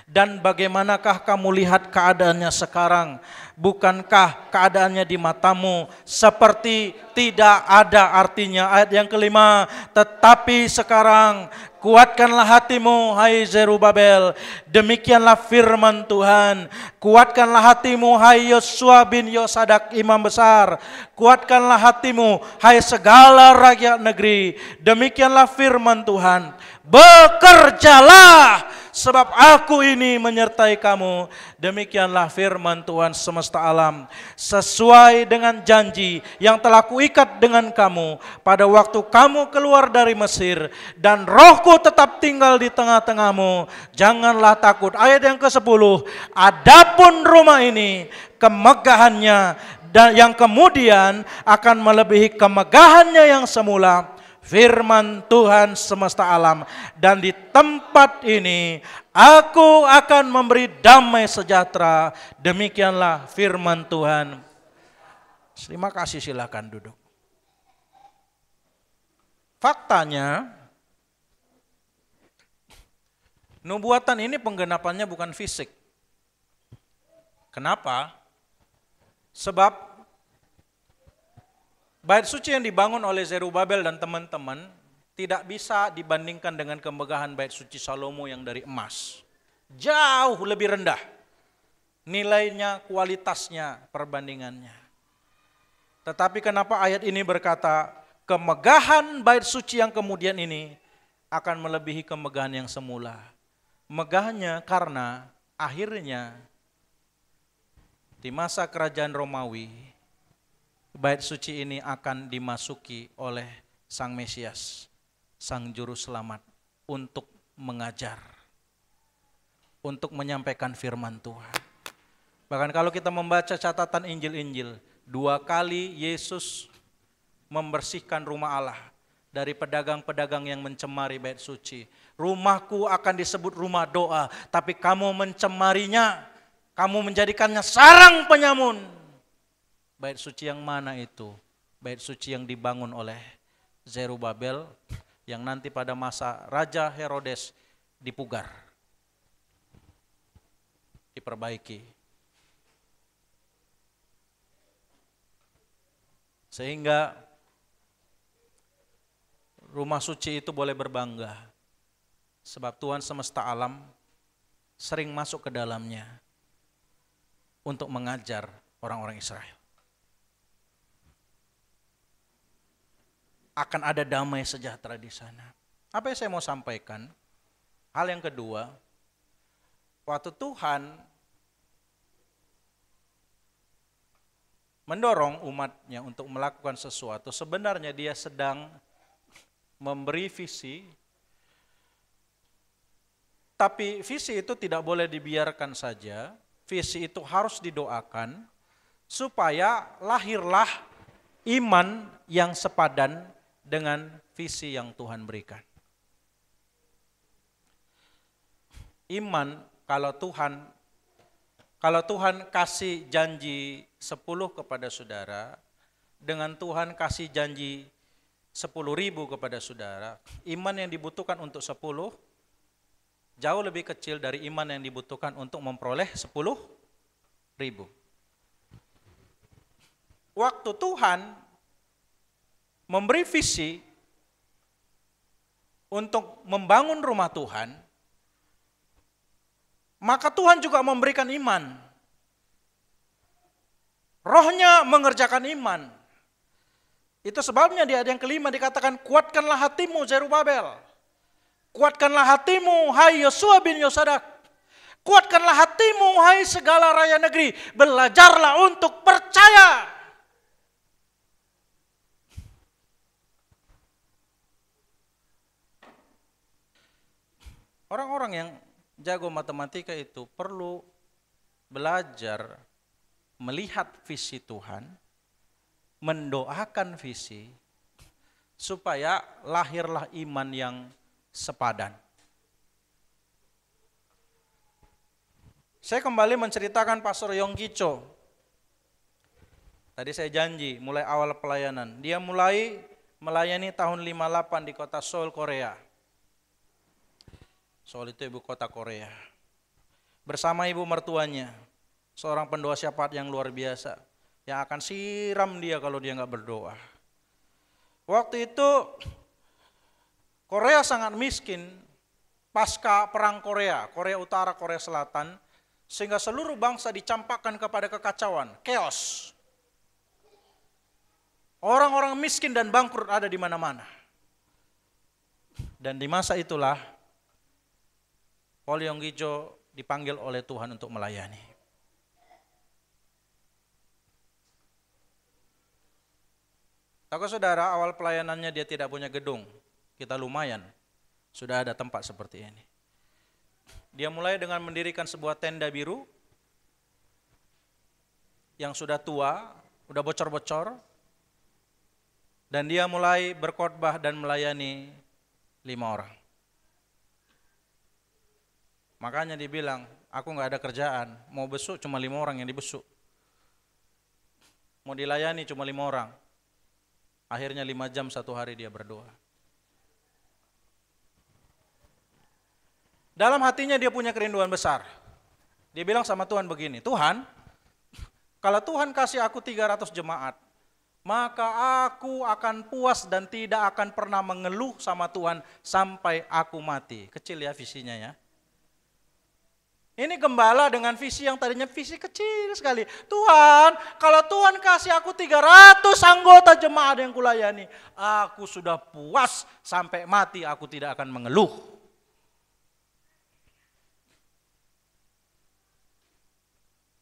[SPEAKER 1] Dan bagaimanakah kamu lihat keadaannya sekarang? Bukankah keadaannya di matamu seperti tidak ada artinya? Ayat yang kelima, tetapi sekarang kuatkanlah hatimu, hai Zerubabel, demikianlah firman Tuhan. Kuatkanlah hatimu, hai Yosua bin Yosadak imam besar. Kuatkanlah hatimu, hai segala rakyat negeri, demikianlah firman Tuhan. Bekerjalah, sebab aku ini menyertai kamu. Demikianlah firman Tuhan semesta alam, sesuai dengan janji yang telah kuikat dengan kamu pada waktu kamu keluar dari Mesir, dan rohku tetap tinggal di tengah-tengahmu. Janganlah takut. Ayat yang ke-10, adapun rumah ini kemegahannya dan yang kemudian akan melebihi kemegahannya yang semula. Firman Tuhan semesta alam, dan di tempat ini aku akan memberi damai sejahtera. Demikianlah firman Tuhan. Terima kasih, silakan duduk. Faktanya, nubuatan ini penggenapannya bukan fisik. Kenapa? Sebab bait suci yang dibangun oleh Zerubabel dan teman-teman tidak bisa dibandingkan dengan kemegahan bait suci Salomo yang dari emas. Jauh lebih rendah nilainya, kualitasnya, perbandingannya. Tetapi kenapa ayat ini berkata kemegahan bait suci yang kemudian ini akan melebihi kemegahan yang semula? Megahnya karena akhirnya di masa kerajaan Romawi, bait suci ini akan dimasuki oleh Sang Mesias, Sang Juru Selamat, untuk mengajar, untuk menyampaikan firman Tuhan. Bahkan kalau kita membaca catatan Injil-Injil, 2 kali Yesus membersihkan rumah Allah dari pedagang-pedagang yang mencemari bait suci. Rumahku akan disebut rumah doa, tapi kamu mencemarinya, kamu menjadikannya sarang penyamun. Bait suci yang mana itu? Bait suci yang dibangun oleh Zerubabel, yang nanti pada masa Raja Herodes dipugar, diperbaiki. Sehingga rumah suci itu boleh berbangga, sebab Tuhan semesta alam sering masuk ke dalamnya untuk mengajar orang-orang Israel. Akan ada damai sejahtera di sana. Apa yang saya mau sampaikan? Hal yang kedua, waktu Tuhan mendorong umatnya untuk melakukan sesuatu, sebenarnya dia sedang memberi visi, tapi visi itu tidak boleh dibiarkan saja, visi itu harus didoakan, supaya lahirlah iman yang sepadan dengan visi yang Tuhan berikan. Iman, kalau Tuhan kasih janji 10 kepada saudara, dengan Tuhan kasih janji 10.000 kepada saudara, iman yang dibutuhkan untuk 10 jauh lebih kecil dari iman yang dibutuhkan untuk memperoleh 10.000. Waktu Tuhan memberi visi untuk membangun rumah Tuhan, maka Tuhan juga memberikan iman. Rohnya mengerjakan iman. Itu sebabnya di ayat yang kelima dikatakan, kuatkanlah hatimu Zerubabel. Kuatkanlah hatimu hai Yosua bin Yosadak. Kuatkanlah hatimu hai segala rakyat negeri. Belajarlah untuk percaya. Orang-orang yang jago matematika itu perlu belajar melihat visi Tuhan, mendoakan visi, supaya lahirlah iman yang sepadan. Saya kembali menceritakan Pastor Yonggi Cho. Tadi saya janji mulai awal pelayanan. Dia mulai melayani tahun 58 di kota Seoul, Korea. Seoul itu ibu kota Korea. Bersama ibu mertuanya, seorang pendoa syafaat yang luar biasa, yang akan siram dia kalau dia nggak berdoa. Waktu itu Korea sangat miskin pasca perang Korea, Korea Utara, Korea Selatan, sehingga seluruh bangsa dicampakkan kepada kekacauan, chaos. Orang-orang miskin dan bangkrut ada di mana-mana. Dan di masa itulah Paul Yonggi Cho dipanggil oleh Tuhan untuk melayani. Tahu saudara, awal pelayanannya dia tidak punya gedung. Kita lumayan, sudah ada tempat seperti ini. Dia mulai dengan mendirikan sebuah tenda biru yang sudah tua, sudah bocor-bocor. Dan dia mulai berkhotbah dan melayani 5 orang. Makanya dia bilang, aku nggak ada kerjaan, mau besuk cuma 5 orang yang dibesuk. Mau dilayani cuma 5 orang. Akhirnya 5 jam satu hari dia berdoa. Dalam hatinya dia punya kerinduan besar. Dia bilang sama Tuhan begini, Tuhan, kalau Tuhan kasih aku 300 jemaat, maka aku akan puas dan tidak akan pernah mengeluh sama Tuhan sampai aku mati. Kecil ya visinya ya. Ini gembala dengan visi yang tadinya visi kecil sekali. Tuhan, kalau Tuhan kasih aku 300 anggota jemaat yang kulayani, aku sudah puas sampai mati, aku tidak akan mengeluh.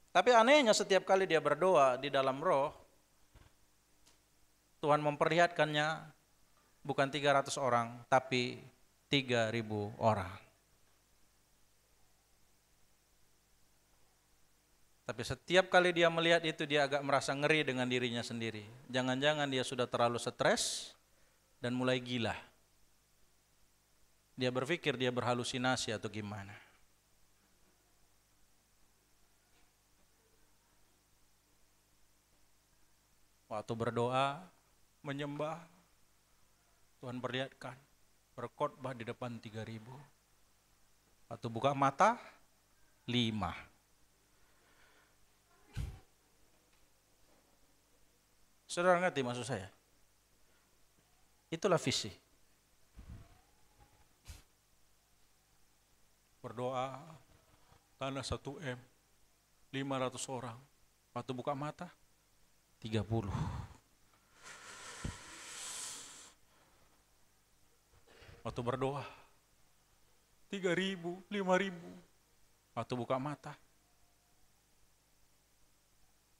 [SPEAKER 1] Tapi anehnya setiap kali dia berdoa di dalam roh, Tuhan memperlihatkannya bukan 300 orang, tapi 3.000 orang. Tapi setiap kali dia melihat itu, dia agak merasa ngeri dengan dirinya sendiri. Jangan-jangan dia sudah terlalu stres dan mulai gila. Dia berpikir dia berhalusinasi atau gimana. Waktu berdoa, menyembah, Tuhan perlihatkan, berkhotbah di depan 3.000. Waktu buka mata, 5. Saudara ngerti maksud saya? Itulah visi. Berdoa, tanah 1 M, 500 orang. Waktu buka mata, 30. Waktu berdoa, 3.000, 5.000. Waktu buka mata,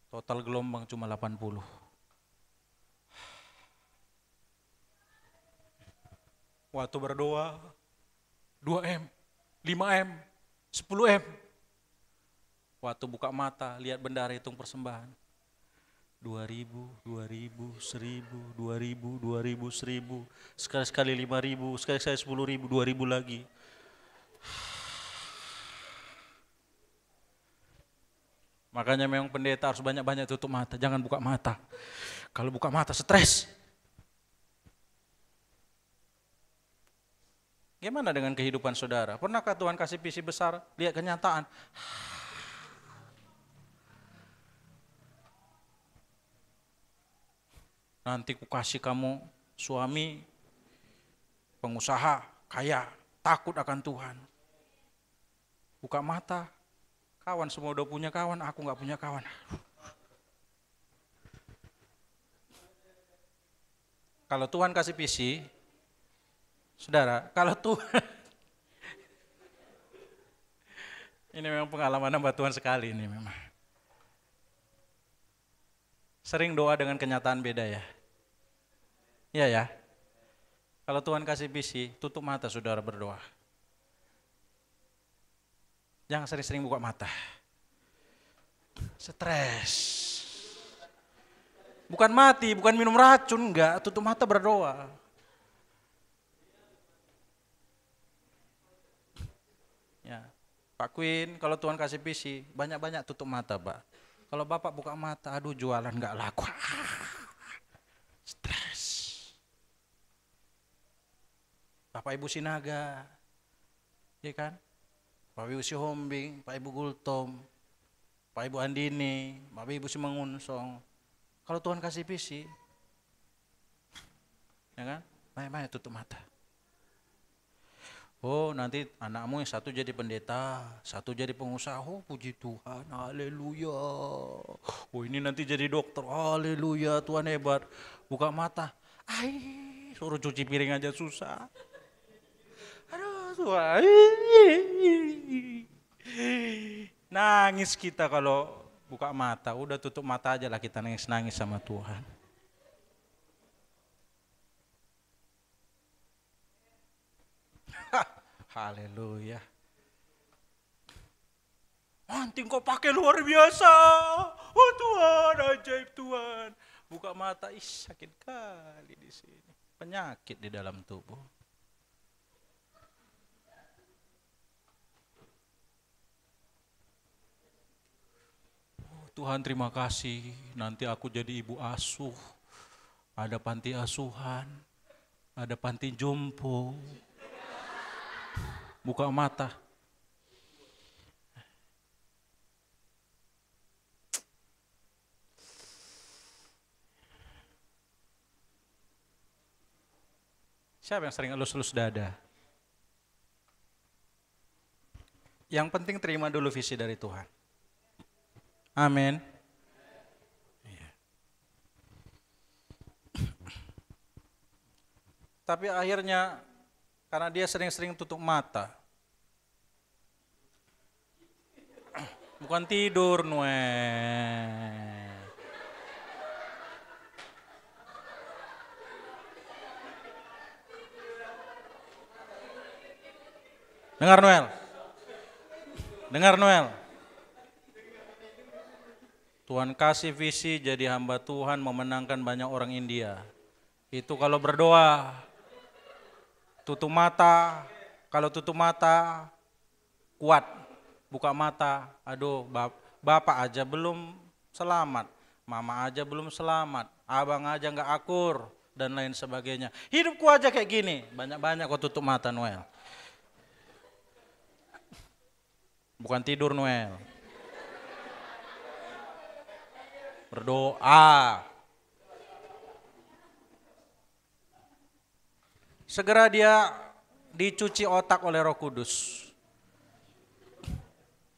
[SPEAKER 1] Total gelombang cuma 80. Waktu berdoa 2M, 5M, 10M. Waktu buka mata lihat bendara hitung persembahan. 2.000, 2.000, 1.000, 2.000, 2.000, 1.000. Sekali-sekali 5.000, sekali-sekali 10.000, 2.000 lagi. Makanya memang pendeta harus banyak-banyak tutup mata, jangan buka mata. Kalau buka mata stres. Gimana dengan kehidupan saudara? Pernahkah Tuhan kasih visi besar, lihat kenyataan? Nanti ku kasih kamu suami, pengusaha, kaya, takut akan Tuhan. Buka mata, kawan semua udah punya kawan, aku gak punya kawan. Kalau Tuhan kasih visi, saudara, kalau Tuhan, ini memang pengalaman hamba Tuhan sekali ini memang. Sering doa dengan kenyataan beda ya. Iya ya. Kalau Tuhan kasih visi, tutup mata saudara berdoa. Jangan sering-sering buka mata. Stres. Bukan mati, bukan minum racun, enggak. Tutup mata berdoa. Ya, Pak Queen, kalau Tuhan kasih visi, banyak-banyak tutup mata, Pak. Kalau Bapak buka mata, aduh jualan enggak laku. Stres. Bapak Ibu Sinaga, ya kan? Pak Ibu Sihombing, Pak Ibu Gultom, Pak Ibu Andini, Bapak Ibu Simangunsong. Kalau Tuhan kasih visi, ya kan? Banyak-banyak tutup mata. Oh, nanti anakmu yang satu jadi pendeta, satu jadi pengusaha. Oh, puji Tuhan, haleluya. Oh, ini nanti jadi dokter, haleluya, Tuhan hebat. Buka mata, suruh cuci piring aja susah. Aduh, Tuhan. Nangis kita kalau buka mata, udah tutup mata aja lah kita nangis-nangis sama Tuhan. Haleluya. Nanti kau pakai luar biasa. Oh Tuhan, ajaib Tuhan. Buka mata, sakit kali di sini. Penyakit di dalam tubuh. Tuhan terima kasih, nanti aku jadi ibu asuh, ada panti asuhan, ada panti jompo. Buka mata. Siapa yang sering elus-elus dada? Yang penting terima dulu visi dari Tuhan. Amin. Tapi akhirnya karena dia sering-sering tutup mata. Bukan tidur, Noel. Dengar Noel. Dengar Noel. Tuhan kasih visi jadi hamba Tuhan memenangkan banyak orang India. Itu kalau berdoa, tutup mata, kalau tutup mata, kuat. Buka mata, aduh bapak aja belum selamat, mama aja belum selamat, abang aja nggak akur, dan lain sebagainya. Hidupku aja kayak gini, banyak-banyak kau tutup mata Noel. Bukan tidur Noel. Berdoa. Segera dia dicuci otak oleh Roh Kudus.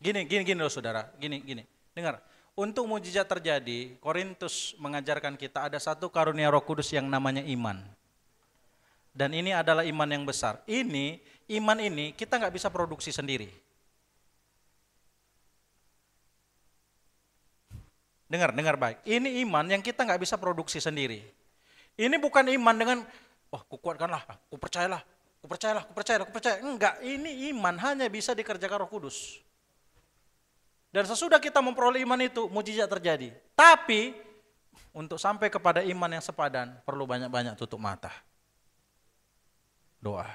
[SPEAKER 1] Gini loh saudara, gini. Dengar, untuk mujizat terjadi, Korintus mengajarkan kita ada satu karunia Roh Kudus yang namanya iman. Dan ini adalah iman yang besar. Iman ini kita nggak bisa produksi sendiri. Dengar baik. Ini iman yang kita nggak bisa produksi sendiri. Ini bukan iman dengan, wah kukuatkanlah, kupercayalah. Enggak, ini iman hanya bisa dikerjakan Roh Kudus. Dan sesudah kita memperoleh iman itu, mujizat terjadi. Tapi, untuk sampai kepada iman yang sepadan, perlu banyak-banyak tutup mata. Doa.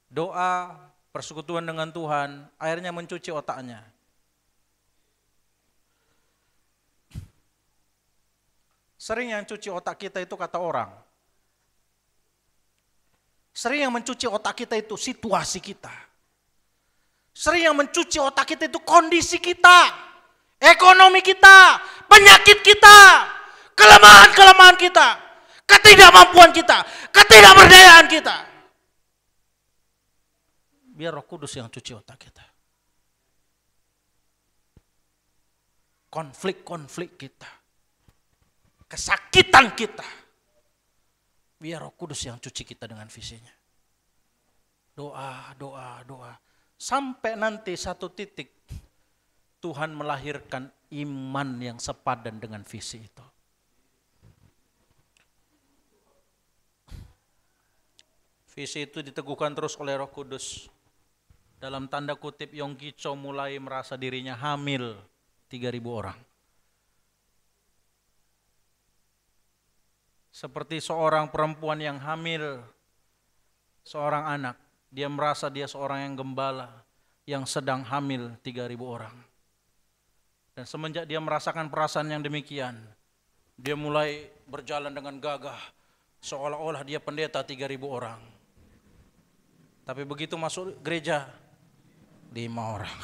[SPEAKER 1] Doa, persekutuan dengan Tuhan, akhirnya mencuci otaknya. Sering yang cuci otak kita itu kata orang. Sering yang mencuci otak kita itu situasi kita. Sering yang mencuci otak kita itu kondisi kita, ekonomi kita, penyakit kita, kelemahan-kelemahan kita, ketidakmampuan kita, ketidakberdayaan kita. Biar Roh Kudus yang cuci otak kita. Konflik-konflik kita, kesakitan kita, biar Roh Kudus yang cuci kita dengan visinya. Doa. Sampai nanti satu titik Tuhan melahirkan iman yang sepadan dengan visi itu. Visi itu diteguhkan terus oleh Roh Kudus. Dalam tanda kutip Yonggi Cho mulai merasa dirinya hamil 3.000 orang. Seperti seorang perempuan yang hamil seorang anak. Dia merasa dia seorang yang gembala yang sedang hamil 3.000 orang. Dan semenjak dia merasakan perasaan yang demikian, dia mulai berjalan dengan gagah seolah-olah dia pendeta 3.000 orang. Tapi begitu masuk gereja 5 orang.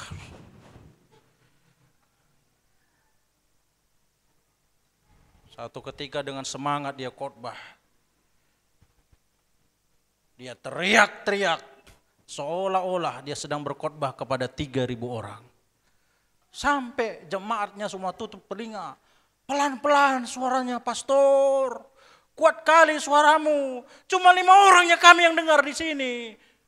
[SPEAKER 1] Satu ketika dengan semangat dia khotbah. Dia teriak-teriak seolah-olah dia sedang berkhotbah kepada 3.000 orang. Sampai jemaatnya semua tutup telinga. Pelan-pelan suaranya, pastor. Kuat kali suaramu. Cuma 5 orangnya kami yang dengar di sini.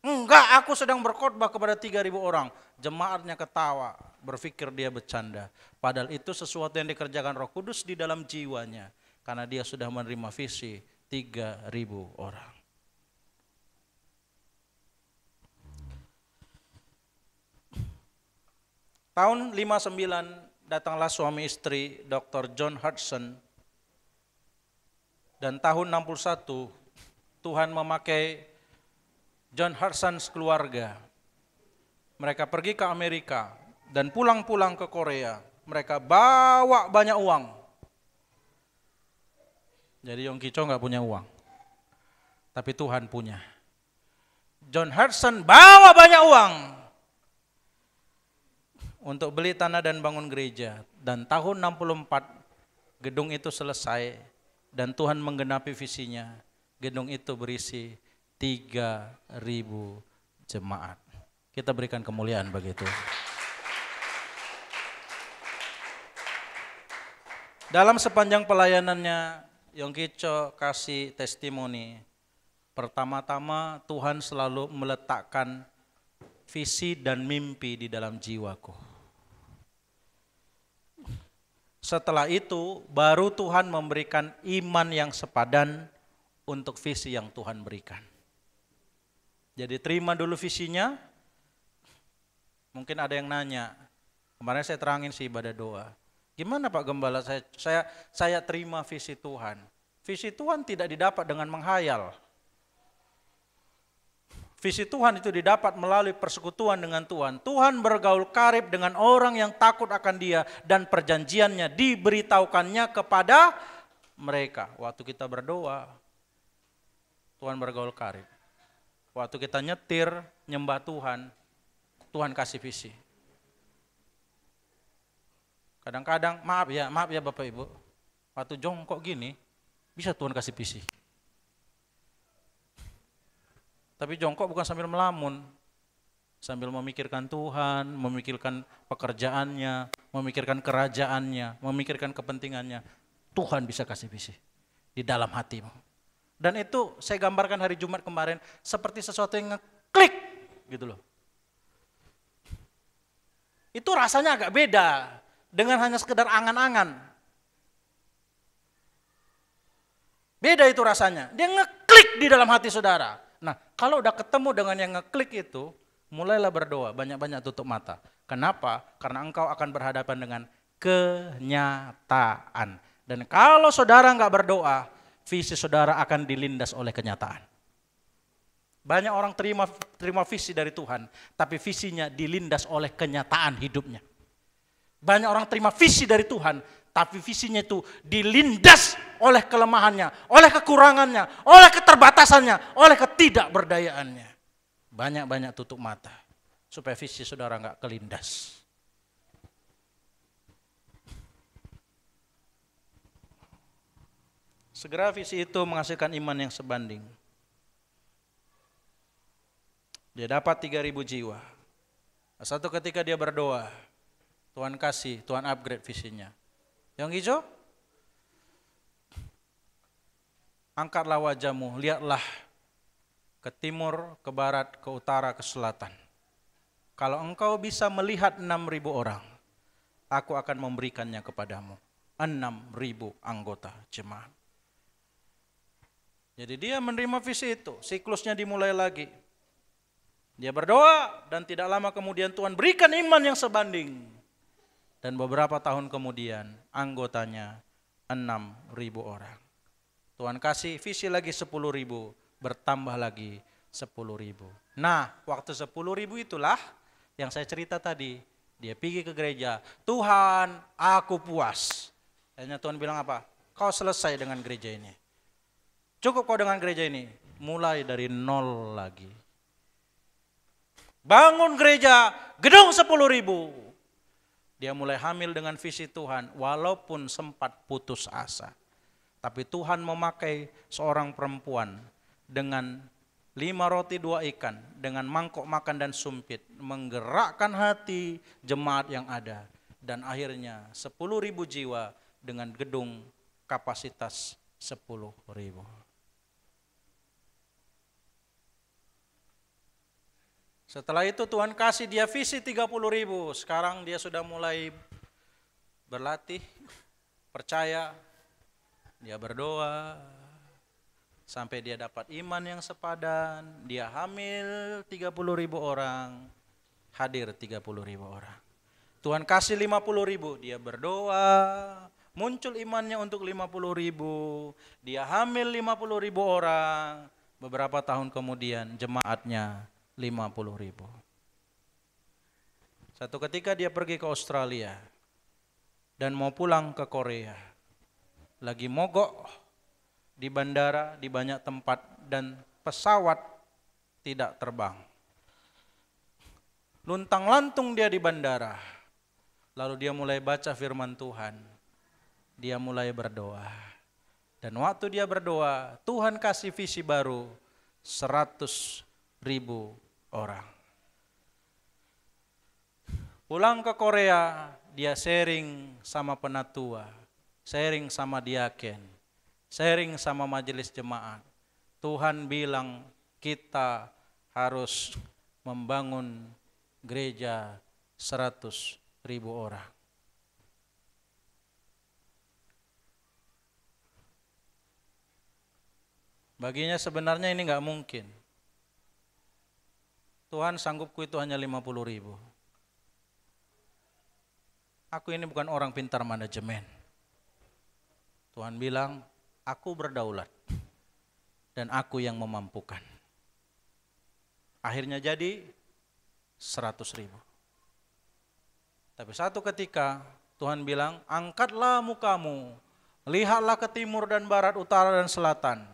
[SPEAKER 1] Enggak, aku sedang berkhotbah kepada 3.000 orang. Jemaatnya ketawa, berpikir dia bercanda. Padahal itu sesuatu yang dikerjakan Roh Kudus di dalam jiwanya. Karena dia sudah menerima visi 3.000 orang. Tahun 59 datanglah suami istri Dr. John Hudson. Dan tahun 61 Tuhan memakai John Hudson sekeluarga. Mereka pergi ke Amerika dan pulang-pulang ke Korea. Mereka bawa banyak uang. Jadi Yonggi Cho nggak punya uang. Tapi Tuhan punya. John Hudson bawa banyak uang untuk beli tanah dan bangun gereja. Dan tahun 64 gedung itu selesai dan Tuhan menggenapi visinya. Gedung itu berisi 3.000 jemaat. Kita berikan kemuliaan begitu. Dalam sepanjang pelayanannya Yonggi Cho kasih testimoni. Pertama-tama Tuhan selalu meletakkan visi dan mimpi di dalam jiwaku. Setelah itu baru Tuhan memberikan iman yang sepadan untuk visi yang Tuhan berikan. Jadi terima dulu visinya. Mungkin ada yang nanya, kemarin saya terangin sih ibadah doa. Gimana Pak Gembala, saya terima visi Tuhan. Visi Tuhan tidak didapat dengan menghayal. Visi Tuhan itu didapat melalui persekutuan dengan Tuhan. Tuhan bergaul karib dengan orang yang takut akan Dia dan perjanjiannya diberitahukannya kepada mereka. Waktu kita berdoa, Tuhan bergaul karib. Waktu kita nyetir, nyembah Tuhan, Tuhan kasih visi. Kadang-kadang, maaf ya Bapak Ibu, waktu jongkok gini, bisa Tuhan kasih visi. Tapi jongkok bukan sambil melamun, sambil memikirkan Tuhan, memikirkan pekerjaannya, memikirkan kerajaannya, memikirkan kepentingannya. Tuhan bisa kasih visi di dalam hatimu. Dan itu saya gambarkan hari Jumat kemarin seperti sesuatu yang ngeklik gitu loh. Itu rasanya agak beda. dengan hanya sekedar angan-angan. Beda itu rasanya. Dia ngeklik di dalam hati saudara. Nah, kalau udah ketemu dengan yang ngeklik itu, mulailah berdoa, banyak-banyak tutup mata. Kenapa? Karena engkau akan berhadapan dengan kenyataan. Dan kalau saudara nggak berdoa, visi saudara akan dilindas oleh kenyataan. Banyak orang terima visi dari Tuhan, tapi visinya dilindas oleh kenyataan hidupnya. Banyak orang terima visi dari Tuhan, tapi visinya itu dilindas oleh kelemahannya, oleh kekurangannya, oleh keterbatasannya, oleh ketidakberdayaannya. Banyak-banyak tutup mata, supaya visi saudara nggak kelindas. Segera visi itu menghasilkan iman yang sebanding. Dia dapat 3.000 jiwa. Satu ketika dia berdoa, Tuhan kasih, Tuhan upgrade visinya. Yang hijau, angkatlah wajahmu, lihatlah ke timur, ke barat, ke utara, ke selatan. Kalau engkau bisa melihat 6.000 orang, aku akan memberikannya kepadamu. 6.000 anggota jemaat. Jadi dia menerima visi itu, siklusnya dimulai lagi. Dia berdoa dan tidak lama kemudian Tuhan berikan iman yang sebanding. Dan beberapa tahun kemudian anggotanya 6.000 orang. Tuhan kasih visi lagi 10.000, bertambah lagi 10.000. Nah, waktu 10.000 itulah yang saya cerita tadi. Dia pergi ke gereja, Tuhan aku puas. Akhirnya Tuhan bilang apa? Kau selesai dengan gereja ini. Cukup kau dengan gereja ini. Mulai dari nol lagi. Bangun gereja, gedung 10.000. Dia mulai hamil dengan visi Tuhan, walaupun sempat putus asa. Tapi Tuhan memakai seorang perempuan dengan 5 roti 2 ikan, dengan mangkok makan dan sumpit, menggerakkan hati jemaat yang ada. Dan akhirnya 10.000 jiwa dengan gedung kapasitas 10.000. Setelah itu Tuhan kasih dia visi 30.000. Sekarang dia sudah mulai berlatih, percaya, dia berdoa, sampai dia dapat iman yang sepadan, dia hamil 30.000 orang, hadir 30.000 orang. Tuhan kasih 50.000, dia berdoa, muncul imannya untuk 50.000, dia hamil 50.000 orang, beberapa tahun kemudian jemaatnya 50.000. Satu ketika dia pergi ke Australia dan mau pulang ke Korea. Lagi mogok di bandara, di banyak tempat, dan pesawat tidak terbang. Luntang-lantung dia di bandara. Lalu dia mulai baca firman Tuhan. Dia mulai berdoa. Dan waktu dia berdoa, Tuhan kasih visi baru 100.000 orang. Pulang ke Korea, dia sharing sama penatua, sharing sama diaken, sharing sama majelis jemaat. Tuhan bilang kita harus membangun gereja 100.000 orang. Baginya sebenarnya ini nggak mungkin. Tuhan sanggupku itu hanya 50.000. Aku ini bukan orang pintar manajemen. Tuhan bilang, aku berdaulat dan aku yang memampukan. Akhirnya jadi 100.000. Tapi satu ketika Tuhan bilang, angkatlah mukamu, lihatlah ke timur dan barat, utara dan selatan.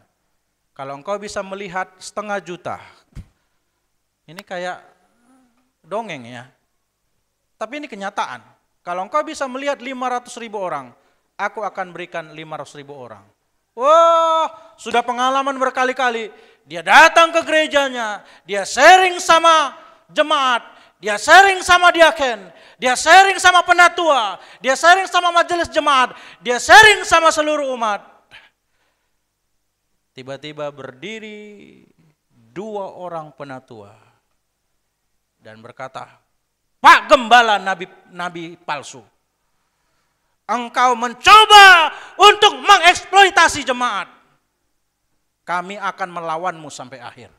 [SPEAKER 1] Kalau engkau bisa melihat 500 juta, ini kayak dongeng ya. Tapi ini kenyataan. Kalau engkau bisa melihat 500.000 orang, aku akan berikan 500.000 orang. Wah, sudah pengalaman berkali-kali. Dia datang ke gerejanya, dia sharing sama jemaat, dia sharing sama diaken, dia sharing sama penatua, dia sharing sama majelis jemaat, dia sharing sama seluruh umat. Tiba-tiba berdiri 2 orang penatua dan berkata, Pak Gembala nabi palsu. engkau mencoba untuk mengeksploitasi jemaat, kami akan melawanmu sampai akhir.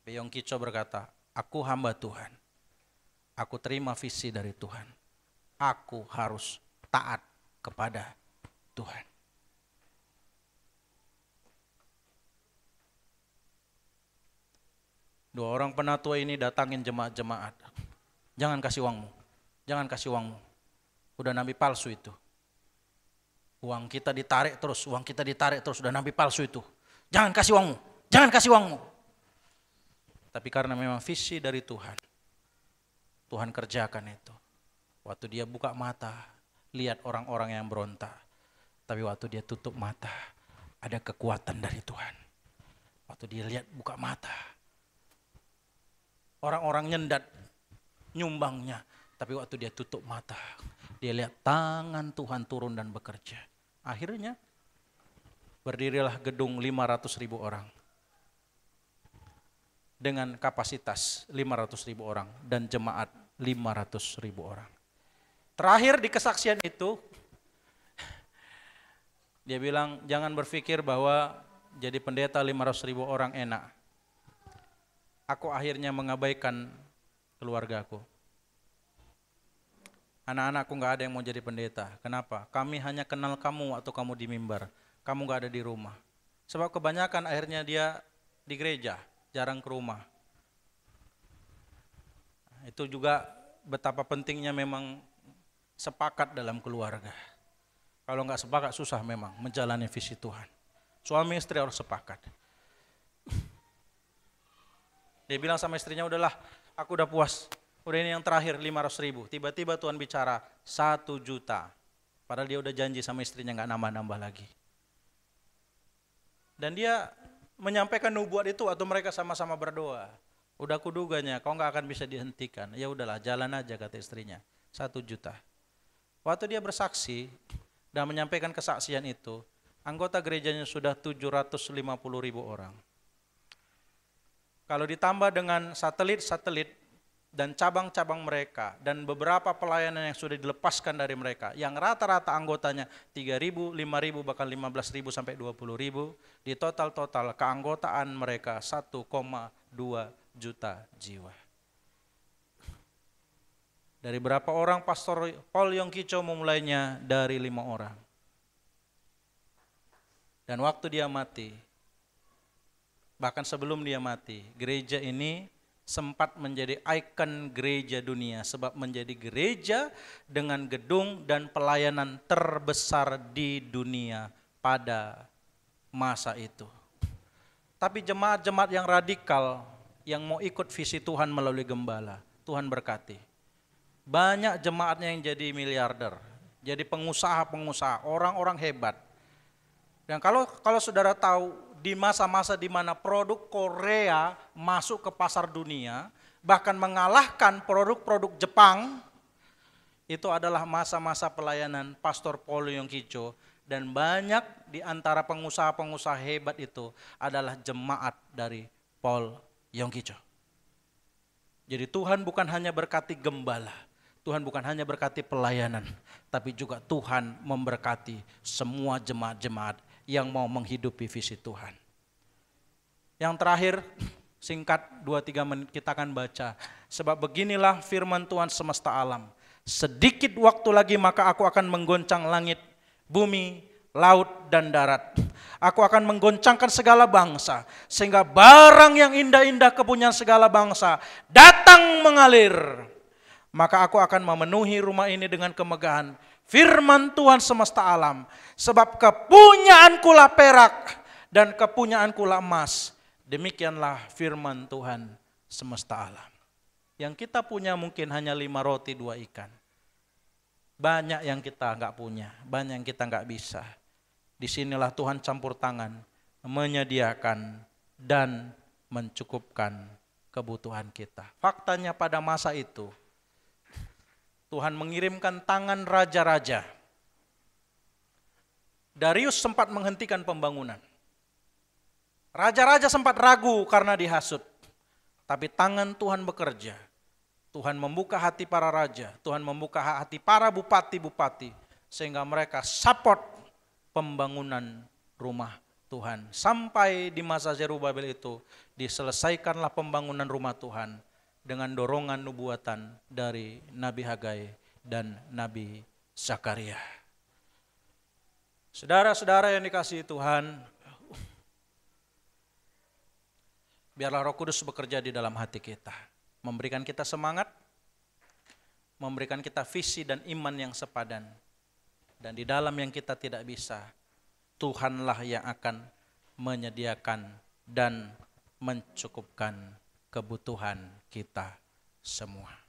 [SPEAKER 1] Yonggi Cho berkata, aku hamba Tuhan, aku terima visi dari Tuhan, aku harus taat kepada Tuhan. Dua orang penatua ini datangin jemaat-jemaat. Jangan kasih uangmu, jangan kasih uangmu. Udah nabi palsu itu. Uang kita ditarik terus, udah nabi palsu itu. Jangan kasih uangmu, jangan kasih uangmu. Tapi karena memang visi dari Tuhan, Tuhan kerjakan itu. Waktu dia buka mata, lihat orang-orang yang berontak. Tapi waktu dia tutup mata, ada kekuatan dari Tuhan. Waktu dia lihat buka mata, orang-orang nyendat nyumbangnya. Tapi waktu dia tutup mata, dia lihat tangan Tuhan turun dan bekerja. Akhirnya berdirilah gedung 500.000 orang. Dengan kapasitas 500.000 orang dan jemaat 500.000 orang. Terakhir di kesaksian itu, dia bilang jangan berpikir bahwa jadi pendeta 500.000 orang enak. Aku akhirnya mengabaikan keluargaku. Anak-anakku gak ada yang mau jadi pendeta. Kenapa? Kami hanya kenal kamu waktu kamu di mimbar. Kamu gak ada di rumah. Sebab kebanyakan akhirnya dia di gereja, jarang ke rumah. Itu juga betapa pentingnya memang sepakat dalam keluarga. Kalau nggak sepakat susah memang menjalani visi Tuhan. Suami istri harus sepakat. Dia bilang sama istrinya, udahlah aku udah puas. Udah ini yang terakhir 500.000. Tiba-tiba Tuhan bicara 1 juta. Padahal dia udah janji sama istrinya nggak nambah-nambah lagi. Dan dia menyampaikan nubuat itu waktu mereka sama-sama berdoa. Udah kuduganya, kau nggak akan bisa dihentikan. Ya udahlah, jalan aja kata istrinya. 1 juta. Waktu dia bersaksi dan menyampaikan kesaksian itu, anggota gerejanya sudah 750.000 orang. Kalau ditambah dengan satelit-satelit dan cabang-cabang mereka dan beberapa pelayanan yang sudah dilepaskan dari mereka, yang rata-rata anggotanya 3.000, 5.000, bahkan 15.000 sampai 20.000, di total keanggotaan mereka 1,2 juta jiwa. Dari berapa orang Pastor Paul Yonggi Cho memulainya? Dari 5 orang. Dan waktu dia mati, bahkan sebelum dia mati, gereja ini sempat menjadi ikon gereja dunia sebab menjadi gereja dengan gedung dan pelayanan terbesar di dunia pada masa itu. Tapi jemaat-jemaat yang radikal yang mau ikut visi Tuhan melalui gembala, Tuhan berkati. Banyak jemaatnya yang jadi miliarder, jadi pengusaha-pengusaha, orang-orang hebat. Dan kalau saudara tahu, di masa-masa di mana produk Korea masuk ke pasar dunia, bahkan mengalahkan produk-produk Jepang, itu adalah masa-masa pelayanan Pastor Paul Yonggi Cho. Dan banyak di antara pengusaha-pengusaha hebat itu adalah jemaat dari Paul Yonggi Cho. Jadi Tuhan bukan hanya berkati gembala, Tuhan bukan hanya berkati pelayanan, tapi juga Tuhan memberkati semua jemaat-jemaat yang mau menghidupi visi Tuhan. Yang terakhir, singkat 2-3 menit kita akan baca. Sebab beginilah firman Tuhan semesta alam. Sedikit waktu lagi maka aku akan menggoncang langit, bumi, laut dan darat. Aku akan menggoncangkan segala bangsa, sehingga barang yang indah-indah kepunyaan segala bangsa datang mengalir. Maka aku akan memenuhi rumah ini dengan kemegahan. Firman Tuhan semesta alam, sebab kepunyaanku lah perak dan kepunyaanku lah emas. Demikianlah firman Tuhan semesta alam. Yang kita punya mungkin hanya 5 roti 2 ikan. Banyak yang kita enggak punya, banyak yang kita enggak bisa. Disinilah Tuhan campur tangan, menyediakan dan mencukupkan kebutuhan kita. Faktanya pada masa itu, Tuhan mengirimkan tangan raja-raja. Darius sempat menghentikan pembangunan. Raja-raja sempat ragu karena dihasut. Tapi tangan Tuhan bekerja. Tuhan membuka hati para raja, Tuhan membuka hati para bupati-bupati, sehingga mereka support pembangunan rumah Tuhan. Sampai di masa Zerubabel itu diselesaikanlah pembangunan rumah Tuhan dengan dorongan nubuatan dari Nabi Hagai dan Nabi Zakaria. Saudara-saudara yang dikasihi Tuhan, biarlah Roh Kudus bekerja di dalam hati kita, memberikan kita semangat, memberikan kita visi dan iman yang sepadan. Dan di dalam yang kita tidak bisa, Tuhanlah yang akan menyediakan dan mencukupkan kebutuhan kita semua.